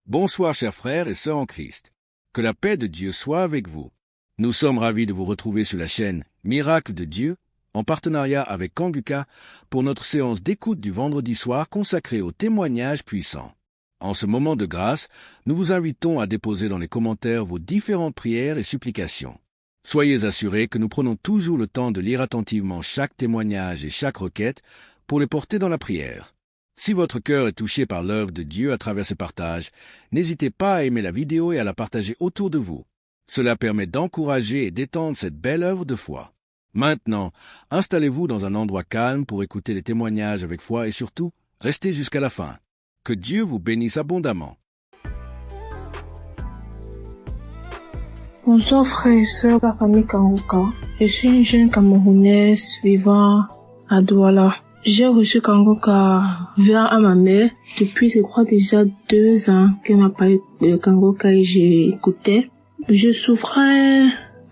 Bonsoir chers frères et sœurs en Christ. Que la paix de Dieu soit avec vous. Nous sommes ravis de vous retrouver sur la chaîne Miracle de Dieu, en partenariat avec Kanguka, pour notre séance d'écoute du vendredi soir consacrée aux témoignages puissants. En ce moment de grâce, nous vous invitons à déposer dans les commentaires vos différentes prières et supplications. Soyez assurés que nous prenons toujours le temps de lire attentivement chaque témoignage et chaque requête pour les porter dans la prière. Si votre cœur est touché par l'œuvre de Dieu à travers ces partages, n'hésitez pas à aimer la vidéo et à la partager autour de vous. Cela permet d'encourager et d'étendre cette belle œuvre de foi. Maintenant, installez-vous dans un endroit calme pour écouter les témoignages avec foi et surtout, restez jusqu'à la fin. Que Dieu vous bénisse abondamment. Bonsoir frères et sœurs de la famille Kanguka. Je suis une jeune Camerounaise vivant à Douala. J'ai reçu Kanguka via à ma mère depuis, je crois, déjà 2 ans qu'elle m'a parlé de Kanguka et j'ai écouté. Je souffrais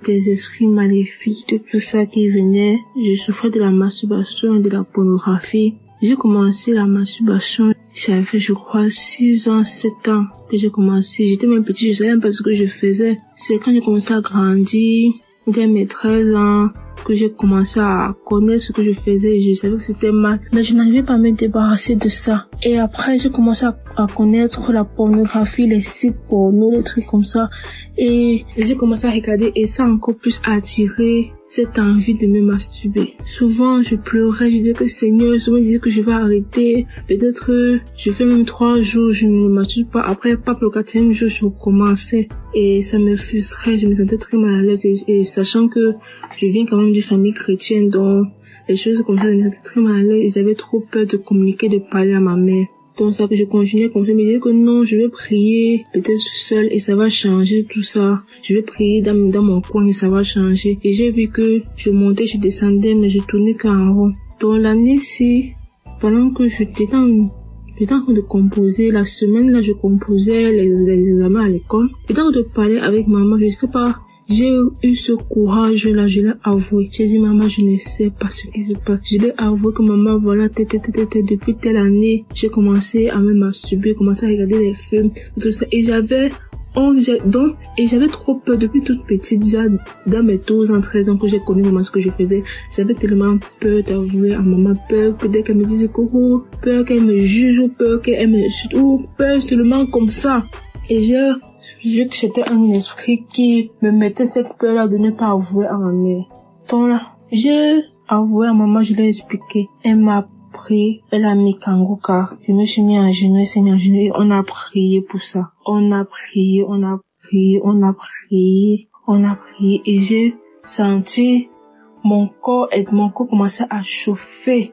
des esprits maléfiques, de tout ça qui venait. Je souffrais de la masturbation et de la pornographie. J'ai commencé la masturbation, j'avais, je crois, 6 ans, 7 ans que j'ai commencé. J'étais même petite, je savais même pas ce que je faisais. C'est quand j'ai commencé à grandir, dès mes 13 ans, que j'ai commencé à connaître ce que je faisais. Je savais que c'était mal, mais je n'arrivais pas à me débarrasser de ça. Et après, j'ai commencé à connaître la pornographie, les sites porno, les trucs comme ça. Et j'ai commencé à regarder et ça a encore plus attiré cette envie de me masturber. Souvent, je pleurais, je disais que Seigneur, souvent je disais que je vais arrêter. Peut-être, je fais même 3 jours, je ne me masturbe pas. Après, pas pour le 4e jour, je recommençais. Et ça me frustrait, je me sentais très mal à l'aise. Et sachant que je viens quand même d'une famille chrétienne, donc les choses comme ça, je me sentais très mal à l'aise. J'avais trop peur de communiquer, de parler à ma mère. Donc ça que je continuais comme ça, mais je disais que non, je vais prier peut-être seule et ça va changer tout ça. Je vais prier dans mon coin et ça va changer. Et j'ai vu que je montais, je descendais, mais je tournais qu'en rond. Donc l'année-ci, pendant que j'étais en train de composer, la semaine là, je composais les examens à l'école. J'étais en train de parler avec maman, je sais pas. J'ai eu ce courage-là, je l'ai avoué. J'ai dit, maman, je ne sais pas ce qui se passe. Je l'ai avoué que maman, voilà, depuis telle année, j'ai commencé à me masturber, commencé à regarder les films, tout ça. Et j'avais trop peur depuis toute petite, déjà, dans mes 12 ans, 13 ans que j'ai connu maman ce que je faisais. J'avais tellement peur d'avouer à maman, peur que dès qu'elle me dise que, peur qu'elle me juge, ou peur qu'elle me, ou peur seulement comme ça. Et j'ai vu que c'était un esprit qui me mettait cette peur-là de ne pas avouer à ma mère. Donc là, j'ai avoué à maman, je l'ai expliqué. Elle m'a pris, elle a mis Kanguka. Je me suis mis en genoux, elle s'est mis en genoux et on a prié pour ça. On a prié et j'ai senti mon corps commençait à chauffer.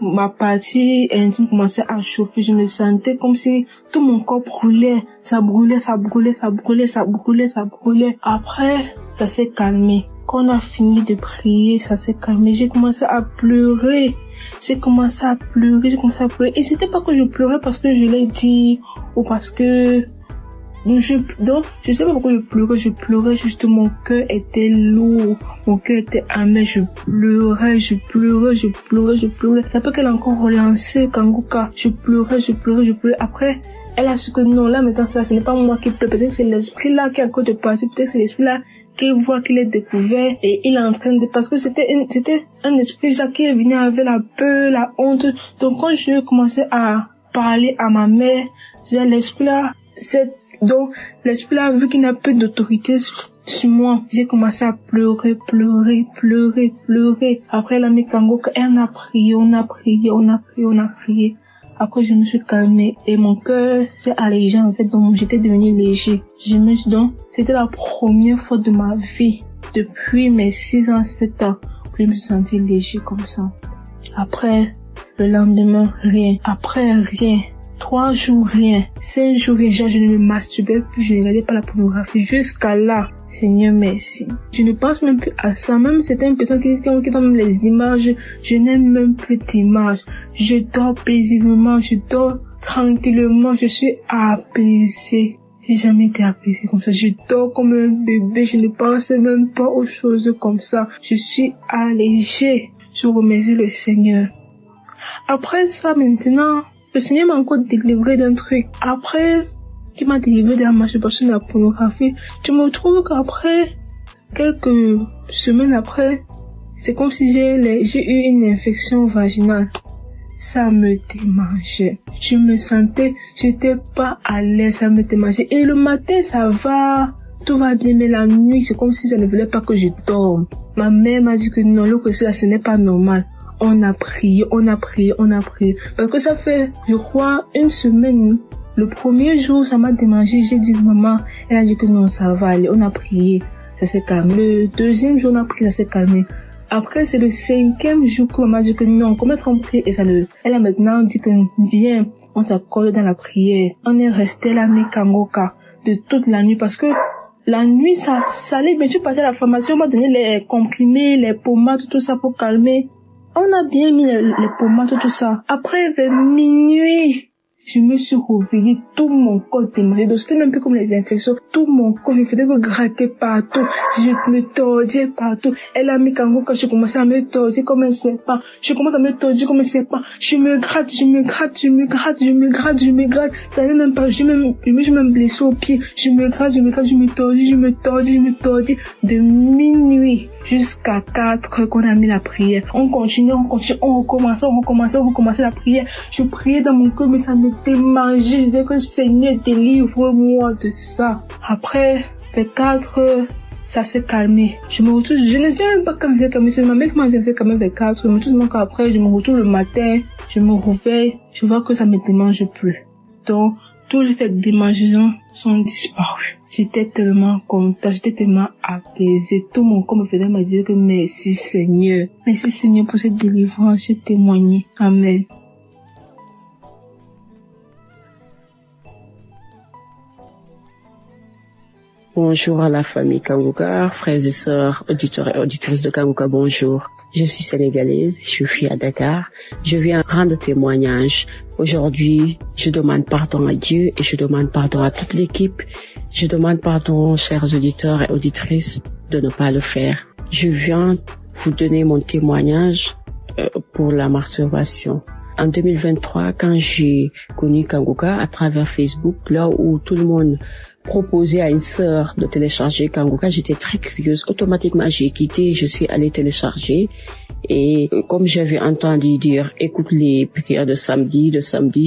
Ma partie intime commençait à chauffer. Je me sentais comme si tout mon corps brûlait. Ça brûlait. Après, ça s'est calmé. Quand on a fini de prier, ça s'est calmé. J'ai commencé à pleurer. Et c'était pas que je pleurais parce que je l'ai dit ou parce que donc, je sais pas pourquoi je pleurais juste, mon cœur était lourd, mon cœur était amer, je pleurais. C'est pas qu'elle a encore relancé Kanguka, je pleurais. Après, elle a su que non, là maintenant ça, ce n'est pas moi qui pleure, peut-être que c'est l'esprit là qui est encore de partir, peut-être que c'est l'esprit là qui voit qu'il est découvert et il est en train de, parce que c'était un esprit là qui venait avec la peur, la honte. Donc quand je commençais à parler à ma mère, j'ai l'esprit là, donc, l'esprit là, vu qu'il n'a plus d'autorité sur moi, j'ai commencé à pleurer. Après, elle a mis Kanguka, on a prié. Après, je me suis calmée et mon cœur s'est allégé, en fait, donc j'étais devenue léger. Donc, c'était la première fois de ma vie, depuis mes 6 ans, 7 ans, que je me suis sentie léger comme ça. Après, le lendemain, rien. Après, rien. 3 jours, rien. 5 jours, déjà, je ne me masturbais plus, je ne regardais pas la pornographie. Jusqu'à là, Seigneur, merci. Je ne pense même plus à ça. Même certaines personnes qui donnent les images, je n'aime même plus d'images. Je dors paisiblement, je dors tranquillement, je suis apaisée. J'ai jamais été apaisée comme ça. Je dors comme un bébé, je ne pense même pas aux choses comme ça. Je suis allégée. Je remercie le Seigneur. Après ça, maintenant, le Seigneur m'a encore délivré d'un truc. Après qui m'a délivré de la masturbation de la pornographie. Je me retrouve qu'après, quelques semaines après, c'est comme si j'ai eu une infection vaginale. Ça me démangeait. Je me sentais, j'étais pas à l'aise, ça me démangeait. Et le matin, ça va, tout va bien, mais la nuit, c'est comme si ça ne voulait pas que je dorme. Ma mère m'a dit que non, que cela, ce n'est pas normal. On a prié. Parce que ça fait, je crois, une semaine. Le premier jour, ça m'a démangé. J'ai dit, maman, elle a dit que non, ça va aller. On a prié. Ça s'est calmé. Le deuxième jour, on a prié, ça s'est calmé. Après, c'est le 5e jour que maman a dit que non, comment on prie et ça le... Elle a maintenant dit que bien, on s'accorde dans la prière. On est resté là, mais Kangoka, de toute la nuit parce que la nuit, ça allait bien. Je passais à la formation, on m'a donné les comprimés, les pommades, tout ça pour calmer. On a bien mis les pommades, tout ça. Après, vers minuit, je me suis réveillée, tout mon corps démangeait. Donc, c'était même peu comme les infections. Tout mon corps, je faisais que gratter partout. Je me tordais partout. Elle a mis Kango quand je commençais à me tordre comme un serpent. Je commence à me tordre comme un serpent. Je me gratte. Ça allait même pas. Je me suis même blessée au pied. Je me gratte, je me tordis. De minuit jusqu'à 4 heures qu'on a mis la prière. On continue, on recommençait la prière. Je priais dans mon cœur, mais ça me démangeait. Je disais que Seigneur, délivre-moi de ça. Après, vers 4 heures, ça s'est calmé. Je me retrouve, je ne sais même pas quand c'est calmé. C'est ma mère qui m'a dit que c'est calmé vers 4 heures. Mais tout le monde après, je me retrouve le matin, je me réveille, je vois que ça me démange plus. Donc, toutes ces démangeaisons sont disparues. J'étais tellement contente, j'étais tellement apaisée. Tout mon corps me faisait me dire que merci Seigneur. Merci Seigneur pour cette délivrance, j'ai témoigné. Amen. Bonjour à la famille Kangoka, frères et sœurs, auditeurs et auditrices de Kangoka, bonjour. Je suis sénégalaise, je vis à Dakar. Je viens rendre témoignage. Aujourd'hui, je demande pardon à Dieu et je demande pardon à toute l'équipe. Je demande pardon, chers auditeurs et auditrices, de ne pas le faire. Je viens vous donner mon témoignage pour la masturbation. En 2023, quand j'ai connu Kangoka à travers Facebook, là où tout le monde proposait à une sœur de télécharger Kangoka, j'étais très curieuse. Automatiquement, j'ai quitté, je suis allée télécharger. Et comme j'avais entendu dire, écoute les prières de samedi,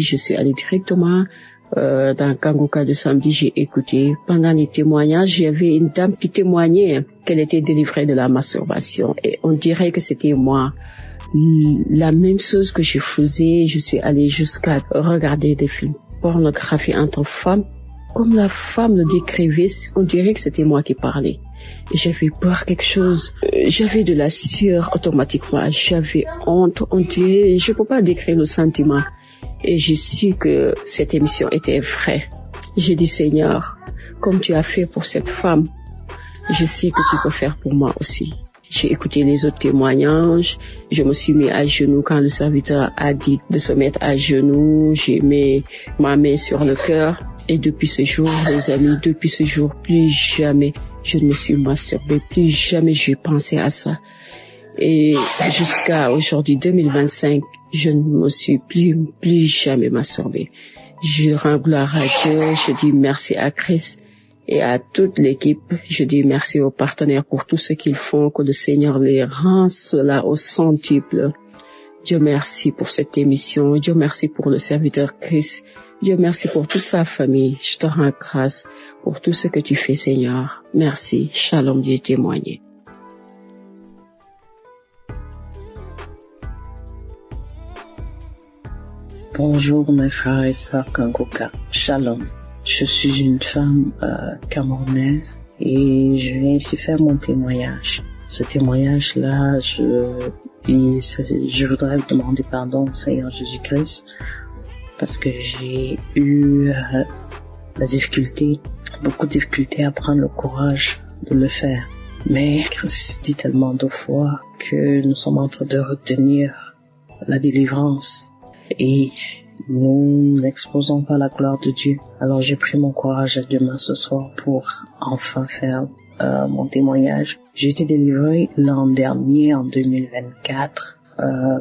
je suis allée directement dans Kangoka de samedi, j'ai écouté. Pendant les témoignages, il y avait une dame qui témoignait qu'elle était délivrée de la masturbation. Et on dirait que c'était moi. La même chose que je faisais, je suis allée jusqu'à regarder des films pornographiques entre femmes. Comme la femme le décrivait, on dirait que c'était moi qui parlais. J'avais peur quelque chose. J'avais de la sueur automatiquement. J'avais honte. On dirait, je peux pas décrire le sentiment. Et j'ai su que cette émission était vraie. J'ai dit, Seigneur, comme tu as fait pour cette femme, je sais que tu peux faire pour moi aussi. J'ai écouté les autres témoignages. Je me suis mis à genoux quand le serviteur a dit de se mettre à genoux. J'ai mis ma main sur le cœur. Et depuis ce jour, les amis, plus jamais je ne me suis masturbée, plus jamais j'ai pensé à ça. Et jusqu'à aujourd'hui, 2025, je ne me suis plus jamais masturbée. Je rends gloire à Dieu, je dis merci à Christ et à toute l'équipe. Je dis merci aux partenaires pour tout ce qu'ils font, que le Seigneur les rend cela au centuple. Dieu merci pour cette émission. Dieu merci pour le serviteur Christ. Dieu merci pour toute sa famille. Je te rends grâce pour tout ce que tu fais, Seigneur. Merci. Shalom, Dieu témoigné. Bonjour mes frères et sœurs Kangoka. Shalom. Je suis une femme camerounaise et je viens ici faire mon témoignage. Ce témoignage-là, je voudrais demander pardon au Seigneur Jésus-Christ parce que j'ai eu beaucoup de difficultés à prendre le courage de le faire. Mais Christ dit tellement de fois que nous sommes en train de retenir la délivrance et nous n'exposons pas la gloire de Dieu. Alors j'ai pris mon courage à demain ce soir pour enfin faire mon témoignage. J'ai été délivré l'an dernier, en 2024,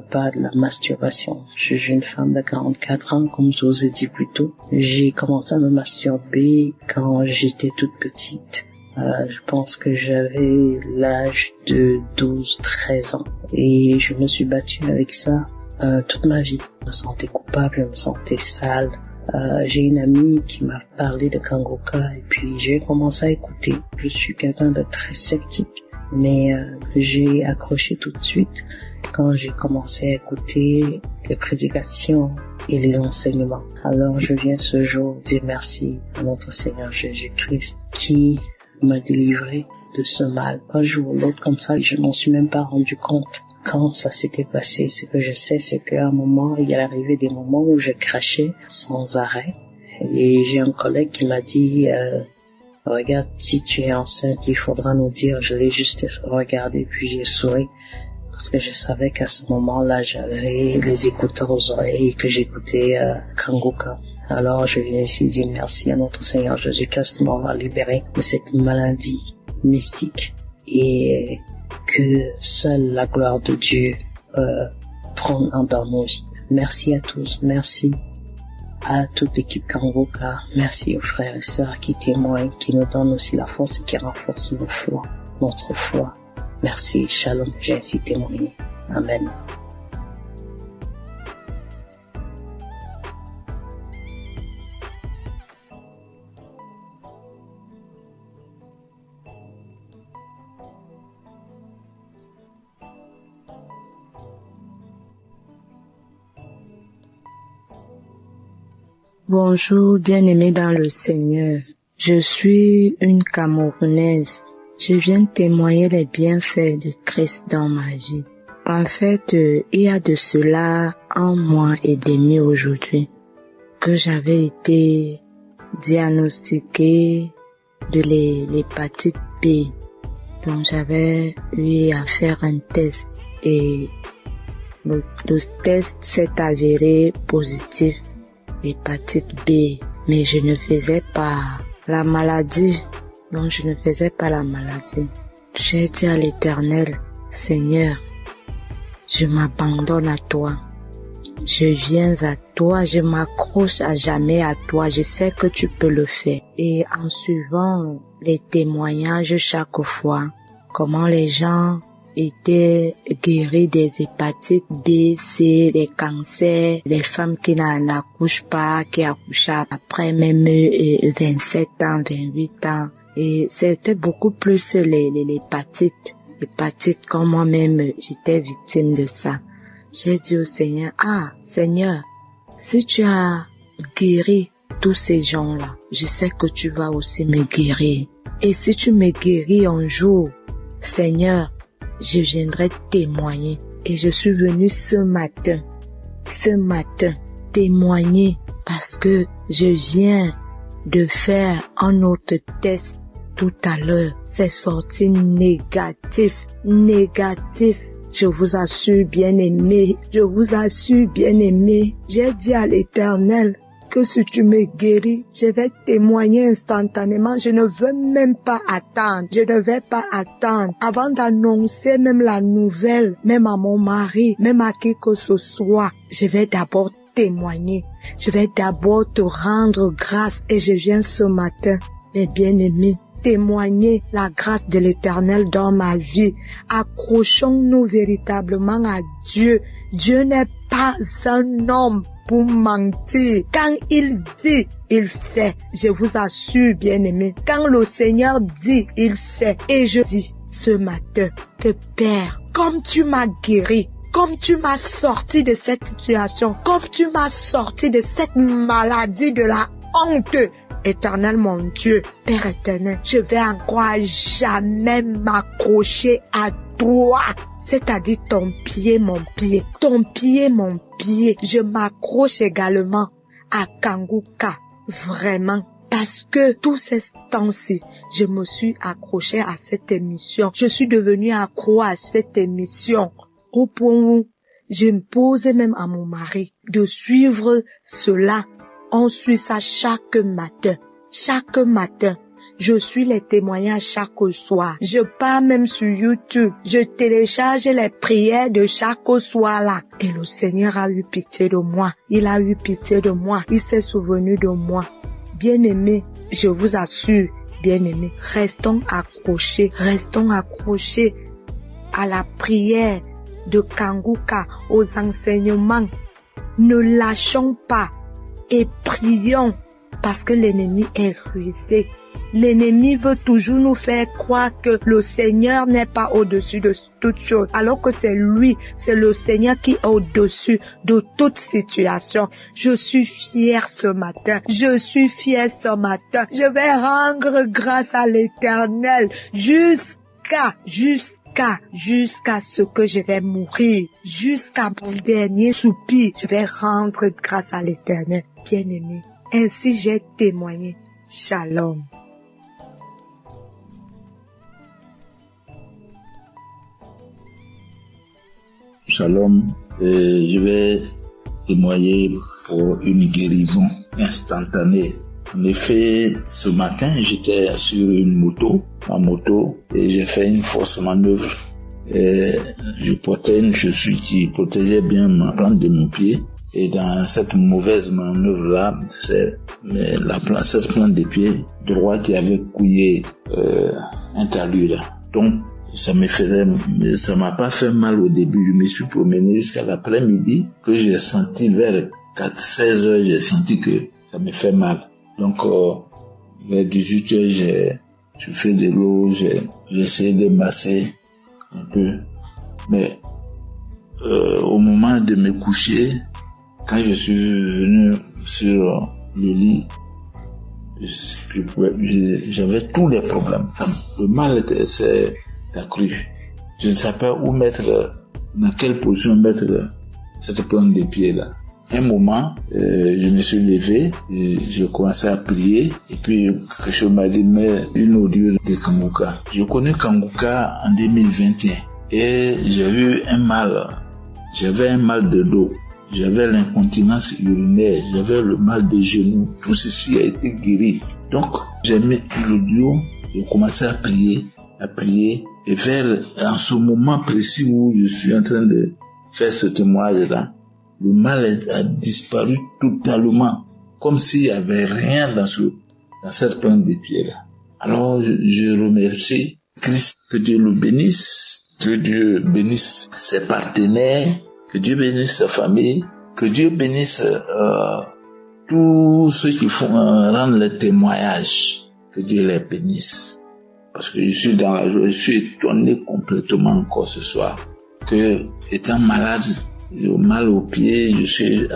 pas de la masturbation. Je suis une femme de 44 ans, comme je vous ai dit plus tôt. J'ai commencé à me masturber quand j'étais toute petite. Je pense que j'avais l'âge de 12-13 ans. Et je me suis battue avec ça toute ma vie. Je me sentais coupable, je me sentais sale. J'ai une amie qui m'a parlé de Kangoka et puis j'ai commencé à écouter. Je suis quelqu'un de très sceptique, mais j'ai accroché tout de suite quand j'ai commencé à écouter les prédications et les enseignements. Alors je viens ce jour dire merci à notre Seigneur Jésus-Christ qui m'a délivré de ce mal. Un jour ou l'autre comme ça, je m'en suis même pas rendu compte quand ça s'était passé. Ce que je sais, c'est qu'à un moment, il y a arrivé des moments où je crachais sans arrêt. Et j'ai un collègue qui m'a dit, regarde, si tu es enceinte, il faudra nous dire. Je l'ai juste regardé, puis j'ai souri. Parce que je savais qu'à ce moment-là, j'avais les écouteurs aux oreilles et que j'écoutais Kangoka. Alors, je viens ici dire merci à notre Seigneur Jésus-Christ de m'avoir libéré de cette maladie mystique et que seule la gloire de Dieu prend dans nos vies. Merci à tous, merci à toute l'équipe Kangoka, merci aux frères et sœurs qui témoignent, qui nous donnent aussi la force et qui renforcent notre foi. Merci, shalom, j'ai ainsi témoigné. Amen. Bonjour, bien-aimés dans le Seigneur. Je suis une Camerounaise. Je viens témoigner les bienfaits de Christ dans ma vie. En fait, il y a de cela 1 mois et demi aujourd'hui que j'avais été diagnostiquée de l'hépatite B. Donc j'avais eu à faire un test et le test s'est avéré positif, hépatite B. Mais je ne faisais pas la maladie. Non, je ne faisais pas la maladie. J'ai dit à l'Éternel, Seigneur, je m'abandonne à toi. Je viens à toi, je m'accroche à jamais à toi. Je sais que tu peux le faire. Et en suivant les témoignages chaque fois, comment les gens étaient guéris des hépatites B, C, des cancers, les femmes qui n'accouchent pas, qui accouchent après même 27 ans, 28 ans. Et c'était beaucoup plus l'hépatite comme moi-même j'étais victime de ça. J'ai dit au Seigneur, Seigneur, si tu as guéri tous ces gens-là, je sais que tu vas aussi me guérir. Et si tu me guéris un jour, Seigneur, je viendrai témoigner. Et je suis venue ce matin, témoigner parce que je viens de faire un autre test tout à l'heure. C'est sorti négatif. Je vous assure, bien-aimé. J'ai dit à l'Éternel que si tu me guéris, je vais témoigner instantanément. Je ne veux même pas attendre. Avant d'annoncer même la nouvelle, même à mon mari, même à qui que ce soit. Je vais d'abord témoigner. Je vais d'abord te rendre grâce et je viens ce matin, mes bien-aimés, témoigner la grâce de l'Éternel dans ma vie. Accrochons-nous véritablement à Dieu. Dieu n'est pas un homme pour mentir. Quand il dit, il fait. Je vous assure, bien-aimés, quand le Seigneur dit, il fait. Et je dis ce matin que Père, comme tu m'as guéri, comme tu m'as sorti de cette situation, comme tu m'as sorti de cette maladie de la honte, Éternel mon Dieu, Père éternel, je vais encore jamais m'accrocher à toi, c'est-à-dire ton pied, mon pied. Je m'accroche également à Kangoka, vraiment. Parce que tous ces temps-ci, je me suis accrochée à cette émission. Je suis devenue accro à cette émission. Au point où je me posais même à mon mari de suivre cela. On suit ça chaque matin. Je suis les témoignages chaque soir. Je pars même sur YouTube. Je télécharge les prières de chaque soir là. Et le Seigneur a eu pitié de moi. Il a eu pitié de moi. Il s'est souvenu de moi. Bien-aimés, je vous assure, bien-aimés, restons accrochés à la prière de Kanguka, aux enseignements. Ne lâchons pas et prions parce que l'ennemi est rusé. L'ennemi veut toujours nous faire croire que le Seigneur n'est pas au-dessus de toute chose, alors que c'est lui, c'est le Seigneur qui est au-dessus de toute situation. Je suis fière ce matin. Je vais rendre grâce à l'Éternel jusqu'à ce que je vais mourir, jusqu'à mon dernier soupir. Je vais rendre grâce à l'Éternel. Bien-aimé, ainsi j'ai témoigné. Shalom. Shalom, je vais témoigner pour une guérison instantanée. En effet, ce matin, j'étais sur ma moto, et j'ai fait une fausse manœuvre. Et je portais une chaussure qui protégeait bien ma plante de mon pied. Et dans cette mauvaise manœuvre-là, c'est cette plante de pied droit qui avait couillé un talus là. Donc, ça m'a pas fait mal au début. Je me suis promené jusqu'à l'après-midi que j'ai senti vers 16 heures, j'ai senti que ça me fait mal. Donc, vers 18 heures, j'ai fait de l'eau, j'ai essayé de masser un peu. Mais, au moment de me coucher, quand je suis venu sur le lit, j'avais tous les problèmes. Le mal s'est accru. Je ne savais pas dans quelle position mettre cette plante de pied là. Un moment, je me suis levé, j'ai commencé à prier, et puis quelque chose m'a dit, mais une audio de Kanguka. Je connais Kanguka en 2021, et j'avais un mal de dos, j'avais l'incontinence urinaire, j'avais le mal de genoux, tout ceci a été guéri. Donc, j'ai mis l'audio, j'ai commencé à prier, et en ce moment précis où je suis en train de faire ce témoignage-là, le mal a disparu totalement, comme s'il n'y avait rien dans cette plante de pied-là. Alors, je remercie Christ, que Dieu le bénisse, que Dieu bénisse ses partenaires, que Dieu bénisse sa famille, que Dieu bénisse tous ceux qui rendent le témoignage, que Dieu les bénisse. Parce que je suis dans la joie, je suis étonné complètement encore ce soir que, étant malade, j'ai mal au pied, j'ai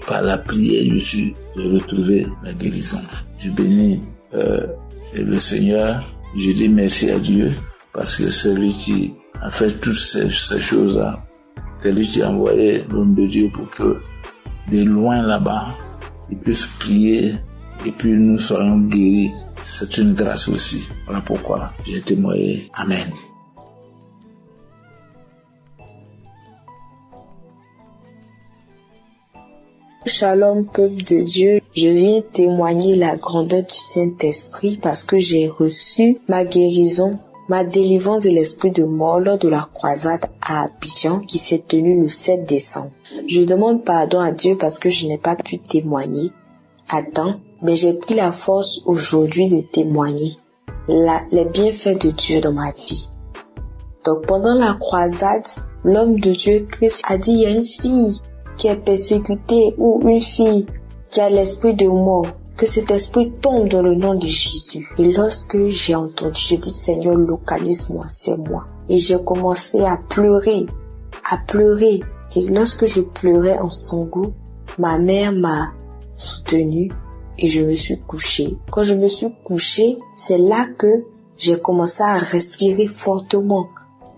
par la prière, j'ai retrouvé la guérison. Je bénis le Seigneur, je dis merci à Dieu, parce que c'est lui qui a fait toutes ces choses-là. C'est lui qui a envoyé l'homme de Dieu pour que, de loin là-bas, il puisse prier et puis nous soyons guéris. C'est une grâce aussi. Voilà pourquoi j'ai témoigné. Amen. Shalom, peuple de Dieu. Je viens témoigner la grandeur du Saint-Esprit parce que j'ai reçu ma guérison, ma délivrance de l'esprit de mort lors de la croisade à Abidjan qui s'est tenue le 7 décembre. Je demande pardon à Dieu parce que je n'ai pas pu témoigner à temps, mais j'ai pris la force aujourd'hui de témoigner les bienfaits de Dieu dans ma vie. Donc pendant la croisade, l'homme de Dieu Christ a dit, il y a une fille qui est persécutée ou une fille qui a l'esprit de mort, que cet esprit tombe dans le nom de Jésus. Et lorsque j'ai entendu, j'ai dit, Seigneur, localise-moi, c'est moi. Et j'ai commencé à pleurer. Et lorsque je pleurais en sanglots, ma mère m'a soutenue et je me suis couchée. Quand je me suis couchée, c'est là que j'ai commencé à respirer fortement.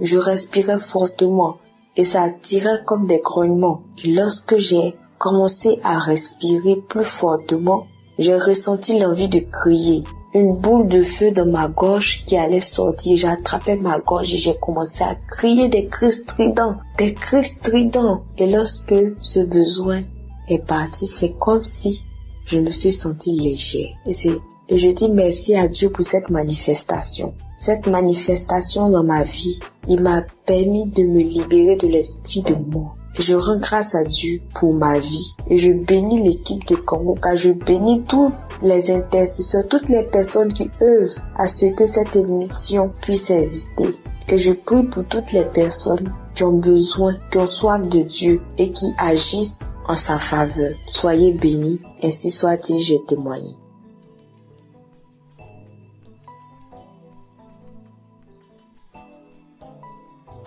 Je respirais fortement et ça tirait comme des grognements. Et lorsque j'ai commencé à respirer plus fortement, j'ai ressenti l'envie de crier. Une boule de feu dans ma gorge qui allait sortir. J'ai attrapé ma gorge et j'ai commencé à crier des cris stridents. Et lorsque ce besoin est parti, c'est comme si je me suis sentie légère. Et c'est Et je dis merci à Dieu pour cette manifestation. Cette manifestation dans ma vie, il m'a permis de me libérer de l'esprit de mort. Et je rends grâce à Dieu pour ma vie. Et je bénis l'équipe de Kanguka. Je bénis tous les intercesseurs, toutes les personnes qui œuvrent à ce que cette émission puisse exister. Et je prie pour toutes les personnes qui ont besoin, qui ont soif de Dieu et qui agissent en sa faveur. Soyez bénis, ainsi soit-il, j'ai témoigné.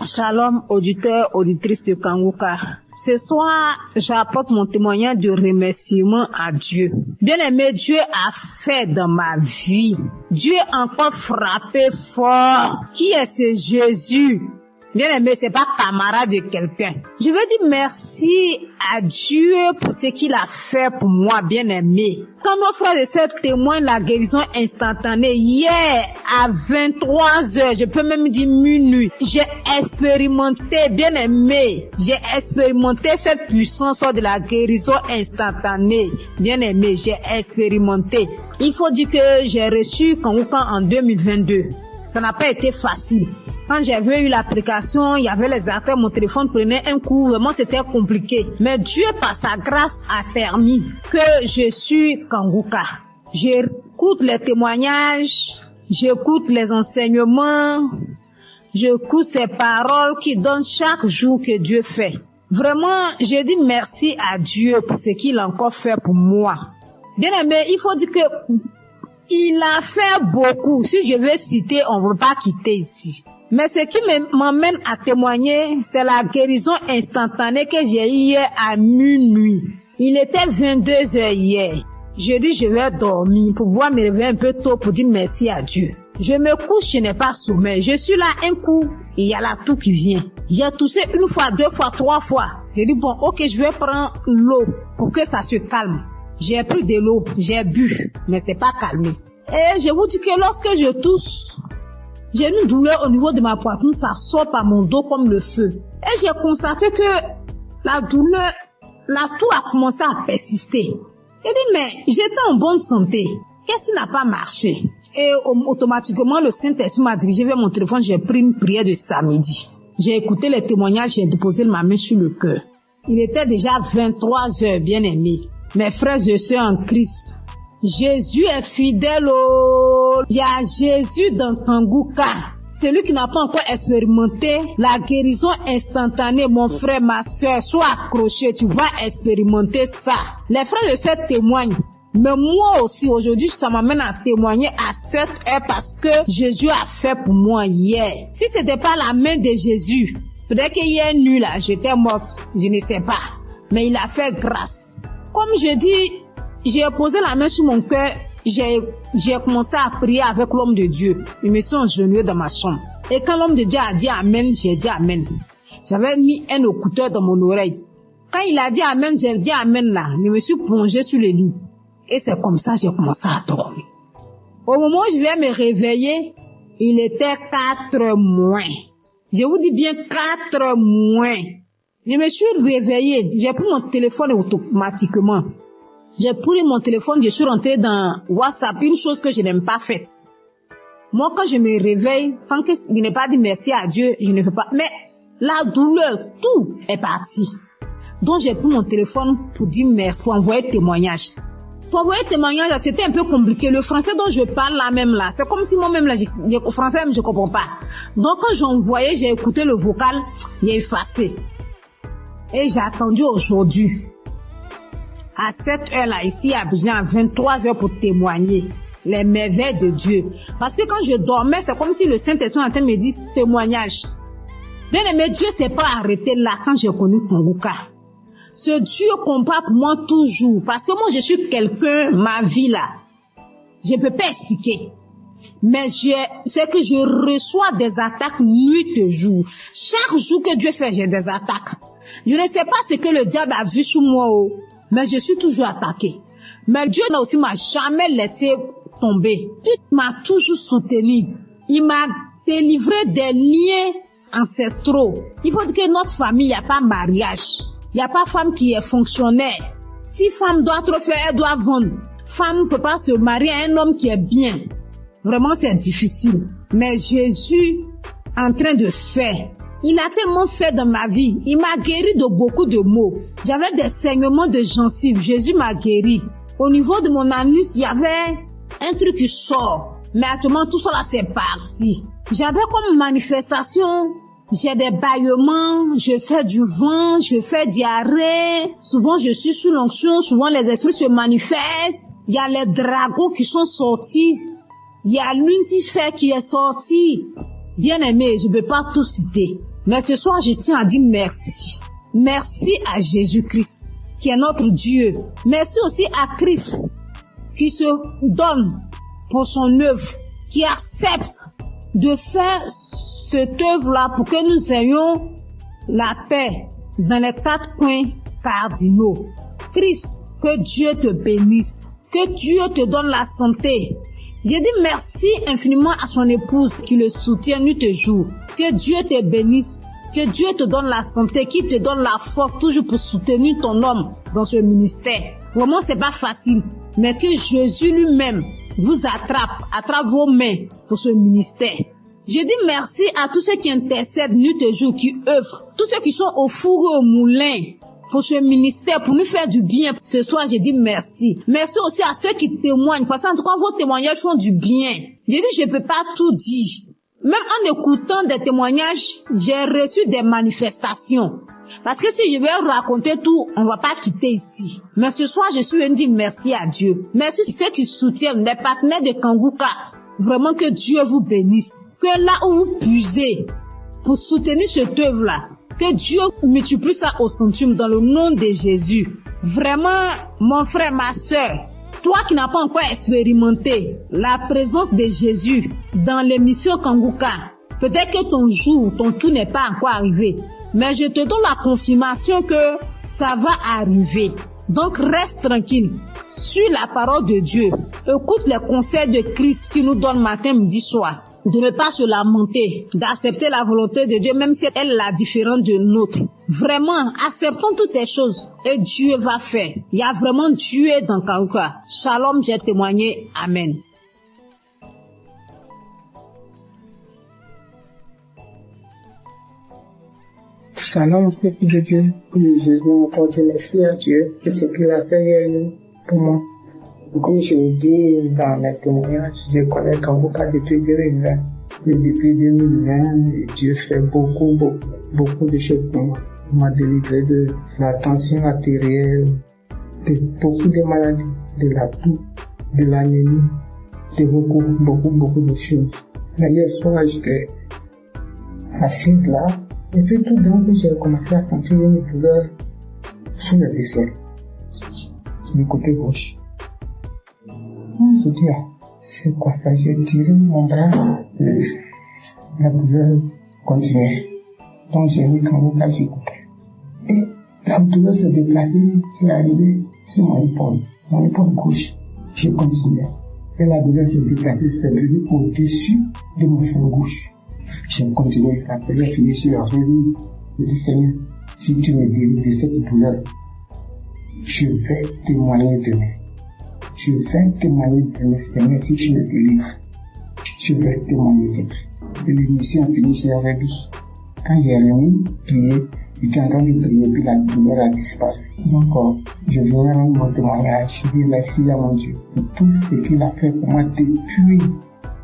Shalom, auditeurs, auditrices de Kanguka. Ce soir, j'apporte mon témoignage de remerciement à Dieu. Bien-aimé, Dieu a fait dans ma vie. Dieu a encore frappé fort. Qui est ce Jésus? Bien-aimé, c'est pas camarade de quelqu'un. Je veux dire merci à Dieu pour ce qu'il a fait pour moi, bien-aimé. Quand nos frères et sœurs témoignent la guérison instantanée, hier à 23h, je peux même dire minuit, j'ai expérimenté, bien-aimé, j'ai expérimenté cette puissance de la guérison instantanée. Bien-aimé, j'ai expérimenté. Il faut dire que j'ai reçu Kanguka en 2022. Ça n'a pas été facile. Quand j'avais eu l'application, il y avait les affaires, mon téléphone prenait un coup, vraiment c'était compliqué. Mais Dieu, par sa grâce, a permis que je suis Kanguka. J'écoute les témoignages, j'écoute les enseignements, j'écoute ces paroles qui donnent chaque jour que Dieu fait. Vraiment, je dis merci à Dieu pour ce qu'il a encore fait pour moi. Bien aimé, il faut dire que il a fait beaucoup. Si je veux citer, on ne veut pas quitter ici. Mais ce qui m'emmène à témoigner, c'est la guérison instantanée que j'ai eue hier à minuit. Il était 22h hier. Je dis je vais dormir pour pouvoir me réveiller un peu tôt pour dire merci à Dieu. Je me couche, je n'ai pas sommeil. Je suis là un coup, il y a la toux qui vient. J'ai toussé une fois, deux fois, trois fois. J'ai dit bon, ok, je vais prendre l'eau pour que ça se calme. J'ai pris de l'eau, j'ai bu, mais c'est pas calmé. Et je vous dis que lorsque je tousse, j'ai une douleur au niveau de ma poitrine, ça sort par mon dos comme le feu. Et j'ai constaté que la douleur, la toux a commencé à persister. J'ai dit, mais j'étais en bonne santé. Qu'est-ce qui n'a pas marché? Et automatiquement, le Saint-Esprit m'a dirigé vers mon téléphone. J'ai pris une prière de samedi. J'ai écouté les témoignages, j'ai déposé ma main sur le cœur. Il était déjà 23h, bien aimé. Mes frères et sœurs en Christ, Jésus est fidèle. Il y a Jésus dans Kanguka. Celui qui n'a pas encore expérimenté la guérison instantanée, mon frère, ma soeur, sois accroché, tu vas expérimenter ça. Les frères et sœurs témoignent. Mais moi aussi, aujourd'hui, ça m'amène à témoigner à cette heure parce que Jésus a fait pour moi hier. Si c'était pas la main de Jésus, peut-être qu'hier nuit là, j'étais morte, je ne sais pas. Mais il a fait grâce. Comme je dis, j'ai posé la main sur mon cœur, j'ai commencé à prier avec l'homme de Dieu. Je me suis agenouillée dans ma chambre. Et quand l'homme de Dieu a dit Amen, j'ai dit Amen. J'avais mis un écouteur dans mon oreille. Quand il a dit Amen, j'ai dit Amen là. Je me suis plongée sur le lit. Et c'est comme ça que j'ai commencé à dormir. Au moment où je viens me réveiller, il était 4 moins. Je vous dis bien 4 moins. Je me suis réveillée. J'ai pris mon téléphone automatiquement. J'ai pris mon téléphone, je suis rentrée dans WhatsApp, une chose que je n'aime pas faite. Moi, quand je me réveille, tant que je n'ai pas dit merci à Dieu, je ne fais pas. Mais la douleur, tout est parti. Donc, j'ai pris mon téléphone pour dire merci, pour envoyer témoignage. Pour envoyer témoignage, c'était un peu compliqué. Le français dont je parle là même là, c'est comme si moi-même là, le français même je comprends pas. Donc, quand j'envoyais, j'ai écouté le vocal, il est effacé. Et j'ai attendu aujourd'hui. À cette heure-là, ici à Abidjan, à 23h pour témoigner les merveilles de Dieu. Parce que quand je dormais, c'est comme si le Saint-Esprit en train de me dire témoignage. Bien aimé, Dieu s'est pas arrêté là quand j'ai connu Kanguka. Ce Dieu combat pour moi toujours. Parce que moi, je suis quelqu'un, ma vie là, je peux pas expliquer. Mais c'est que je reçois des attaques nuit et jour. Chaque jour que Dieu fait, j'ai des attaques. Je ne sais pas ce que le diable a vu sur moi. Mais je suis toujours attaquée. Mais Dieu aussi m'a jamais laissé tomber. Dieu m'a toujours soutenu. Il m'a délivré des liens ancestraux. Il faut dire que notre famille, il n'y a pas mariage. Il n'y a pas femme qui est fonctionnaire. Si femme doit trop faire, elle doit vendre. femme ne peut pas se marier à un homme qui est bien. Vraiment, c'est difficile. Mais Jésus, en train de faire, il a tellement fait dans ma vie. Il m'a guéri de beaucoup de maux. J'avais des saignements de gencives. Jésus m'a guéri. Au niveau de mon anus, il y avait un truc qui sort. Mais actuellement, tout ça là, c'est parti. J'avais comme manifestation, j'ai des bâillements, je fais du vent, je fais diarrhée. Souvent, je suis sous l'onction. Souvent, les esprits se manifestent. Il y a les dragons qui sont sortis. Il y a Lucifer qui est sorti. Bien aimé, je ne peux pas tout citer. Mais ce soir, je tiens à dire merci. Merci à Jésus-Christ, qui est notre Dieu. Merci aussi à Christ, qui se donne pour son œuvre, qui accepte de faire cette œuvre-là pour que nous ayons la paix dans les 4 coins cardinaux. Christ, que Dieu te bénisse, que Dieu te donne la santé. Je dis merci infiniment à son épouse qui le soutient nuit et jour. Que Dieu te bénisse, que Dieu te donne la santé, qui te donne la force toujours pour soutenir ton homme dans ce ministère. Vraiment, c'est pas facile, mais que Jésus lui-même vous attrape vos mains pour ce ministère. Je dis merci à tous ceux qui intercèdent nuit et jour, qui œuvrent, tous ceux qui sont au four et au moulin pour ce ministère, pour nous faire du bien. Ce soir, je dis merci. Merci aussi à ceux qui témoignent, parce qu'en tout cas, vos témoignages font du bien. Je dis, je peux pas tout dire. Même en écoutant des témoignages, j'ai reçu des manifestations. Parce que si je vais raconter tout, on va pas quitter ici. Mais ce soir, je suis venu dire merci à Dieu. Merci à ceux qui soutiennent, les partenaires de Kanguka. Vraiment que Dieu vous bénisse. Que là où vous puisez pour soutenir cette œuvre-là, que Dieu multiplie ça au centuple dans le nom de Jésus. Vraiment, mon frère, ma soeur, toi qui n'as pas encore expérimenté la présence de Jésus dans l'émission Kanguka, peut-être que ton jour, ton tour n'est pas encore arrivé. Mais je te donne la confirmation que ça va arriver. Donc reste tranquille. Suis la parole de Dieu. Écoute les conseils de Christ qui nous donne matin, midi, soir. De ne pas se lamenter, d'accepter la volonté de Dieu, même si elle est la différente de nôtre. Vraiment, acceptons toutes les choses et Dieu va faire. Il y a vraiment Dieu dans Kanguka. Shalom, j'ai témoigné. Amen. Shalom, peuple de Dieu. Je veux encore dire merci à Dieu de ce qu'il a fait pour moi. Comme je le dis dans mes témoignages, je connais Kanguka depuis 2020. Et depuis 2020, Dieu fait beaucoup de choses pour moi. Il m'a délivré de la tension artérielle, de beaucoup de maladies, de la toux, de l'anémie, de beaucoup de choses. Mais hier soir, j'étais assise là, et puis tout d'un coup, j'ai commencé à sentir une douleur sous les aisselles, du côté gauche. Je dis, c'est quoi ça? J'ai tiré mon bras, la douleur continuait. Donc j'ai mis Kanguka, j'écoutais. Et la douleur se déplaçait, c'est arrivé sur mon épaule gauche. Je continuais. Et la douleur se déplaçait, c'est venu au-dessus de mon sein gauche. J'ai continué. La prière finie, j'ai remis. Je dis, Seigneur, si tu me délivres de cette douleur, je vais témoigner demain. Je vais témoigner demain, Seigneur, si tu me délivres. Je vais témoigner demain. Et l'émission a fini, j'ai remis. Quand j'ai remis, prier, j'étais en train de prier, puis la douleur a disparu. Donc, je viens rendre mon témoignage. Je dis merci à mon Dieu pour tout ce qu'il a fait pour moi depuis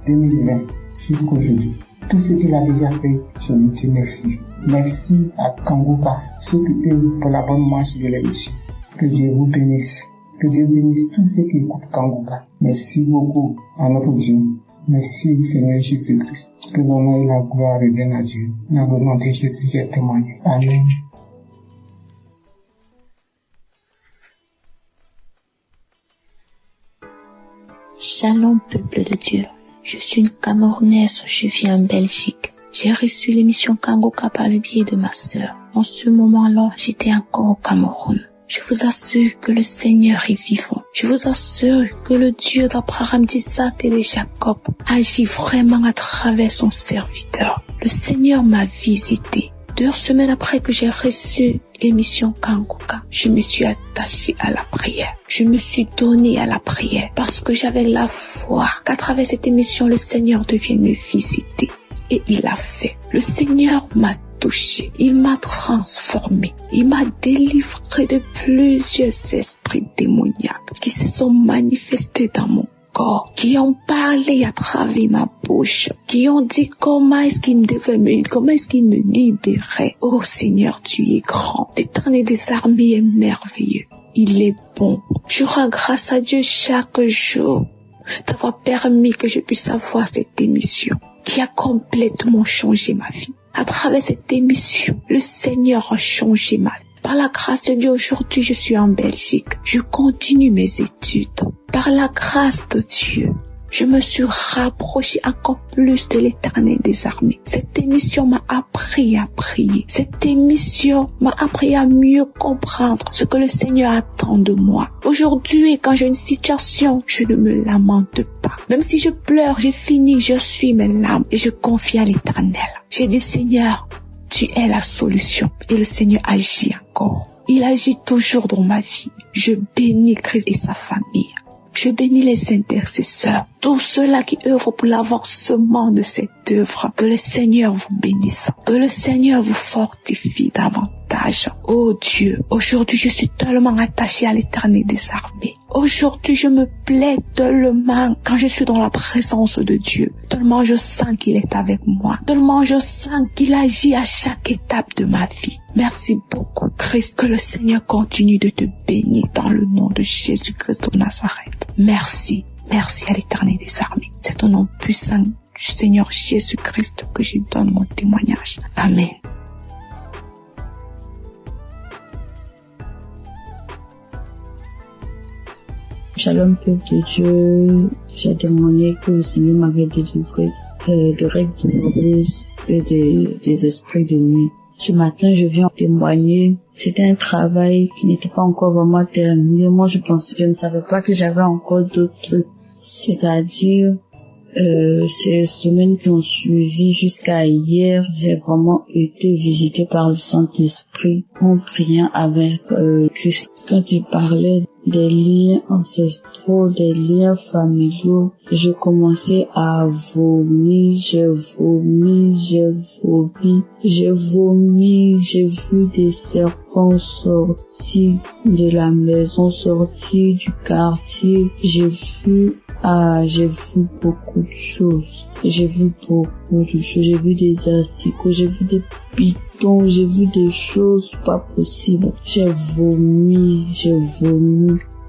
2020 jusqu'à aujourd'hui. Tout ce qu'il a déjà fait, je lui dis merci. Merci à Kanguka, ceux qui œuvrent pour la bonne marche de l'émission. Que Dieu vous bénisse. Que Dieu bénisse tous ceux qui écoutent Kanguka. Merci beaucoup à notre Dieu. Merci Seigneur Jésus-Christ. Que l'honneur et la gloire reviennent à Dieu. Dans le nom de Jésus, j'ai témoigné. Amen. Shalom, peuple de Dieu. Je suis une Camerounaise, je vis en Belgique. J'ai reçu l'émission Kanguka par le biais de ma sœur. En ce moment-là, j'étais encore au Cameroun. Je vous assure que le Seigneur est vivant. Je vous assure que le Dieu d'Abraham, d'Isaac et de Jacob agit vraiment à travers son serviteur. Le Seigneur m'a visité. 2 semaines après que j'ai reçu l'émission Kanguka, je me suis attachée à la prière. Je me suis donnée à la prière parce que j'avais la foi qu'à travers cette émission, le Seigneur devienne me visiter. Et il a fait. Le Seigneur m'a touché. Il m'a transformé. Il m'a délivré de plusieurs esprits démoniaques qui se sont manifestés dans mon corps, qui ont parlé à travers ma bouche, qui ont dit comment est-ce qu'ils me libéraient. Oh Seigneur, tu es grand. L'Éternel des armées est merveilleux. Il est bon. Je rends grâce à Dieu chaque jour d'avoir permis que je puisse avoir cette émission qui a complètement changé ma vie. À travers cette émission, le Seigneur a changé ma vie. Par la grâce de Dieu, aujourd'hui, je suis en Belgique. Je continue mes études. Par la grâce de Dieu, je me suis rapprochée encore plus de l'Éternel des armées. Cette émission m'a appris à prier. Cette émission m'a appris à mieux comprendre ce que le Seigneur attend de moi. Aujourd'hui, quand j'ai une situation, je ne me lamente pas. Même si je pleure, j'ai fini, je suis mes larmes et je confie à l'Éternel. J'ai dit, Seigneur, tu es la solution. Et le Seigneur agit encore. Il agit toujours dans ma vie. Je bénis Christ et sa famille. Je bénis les intercesseurs, tous ceux-là qui œuvrent pour l'avancement de cette œuvre. Que le Seigneur vous bénisse, que le Seigneur vous fortifie davantage. Oh Dieu, aujourd'hui je suis tellement attachée à l'Éternel des armées. Aujourd'hui je me plais tellement quand je suis dans la présence de Dieu. Tellement je sens qu'il est avec moi. Tellement je sens qu'il agit à chaque étape de ma vie. Merci beaucoup Christ, que le Seigneur continue de te bénir dans le nom de Jésus-Christ de Nazareth. Merci, merci à l'Éternel des armées. C'est au nom puissant du Seigneur Jésus-Christ que je donne mon témoignage. Amen. Shalom peuple de Dieu, j'ai témoigné que le Seigneur m'avait délivré de règles douloureuses et des esprits de nuit. Ce matin, je viens témoigner. C'était un travail qui n'était pas encore vraiment terminé. Moi, je ne savais pas que j'avais encore d'autres trucs. C'est-à-dire, ces semaines qui ont suivi jusqu'à hier, j'ai vraiment été visitée par le Saint-Esprit en priant avec Christ. Quand il parlait des liens ancestraux, des liens familiaux, je commençais à vomir, j'ai vu des serpents sortir de la maison, sortir du quartier, j'ai vu beaucoup de choses. J'ai vu des asticots, j'ai vu des pitons, j'ai vu des choses pas possibles. J'ai vomi.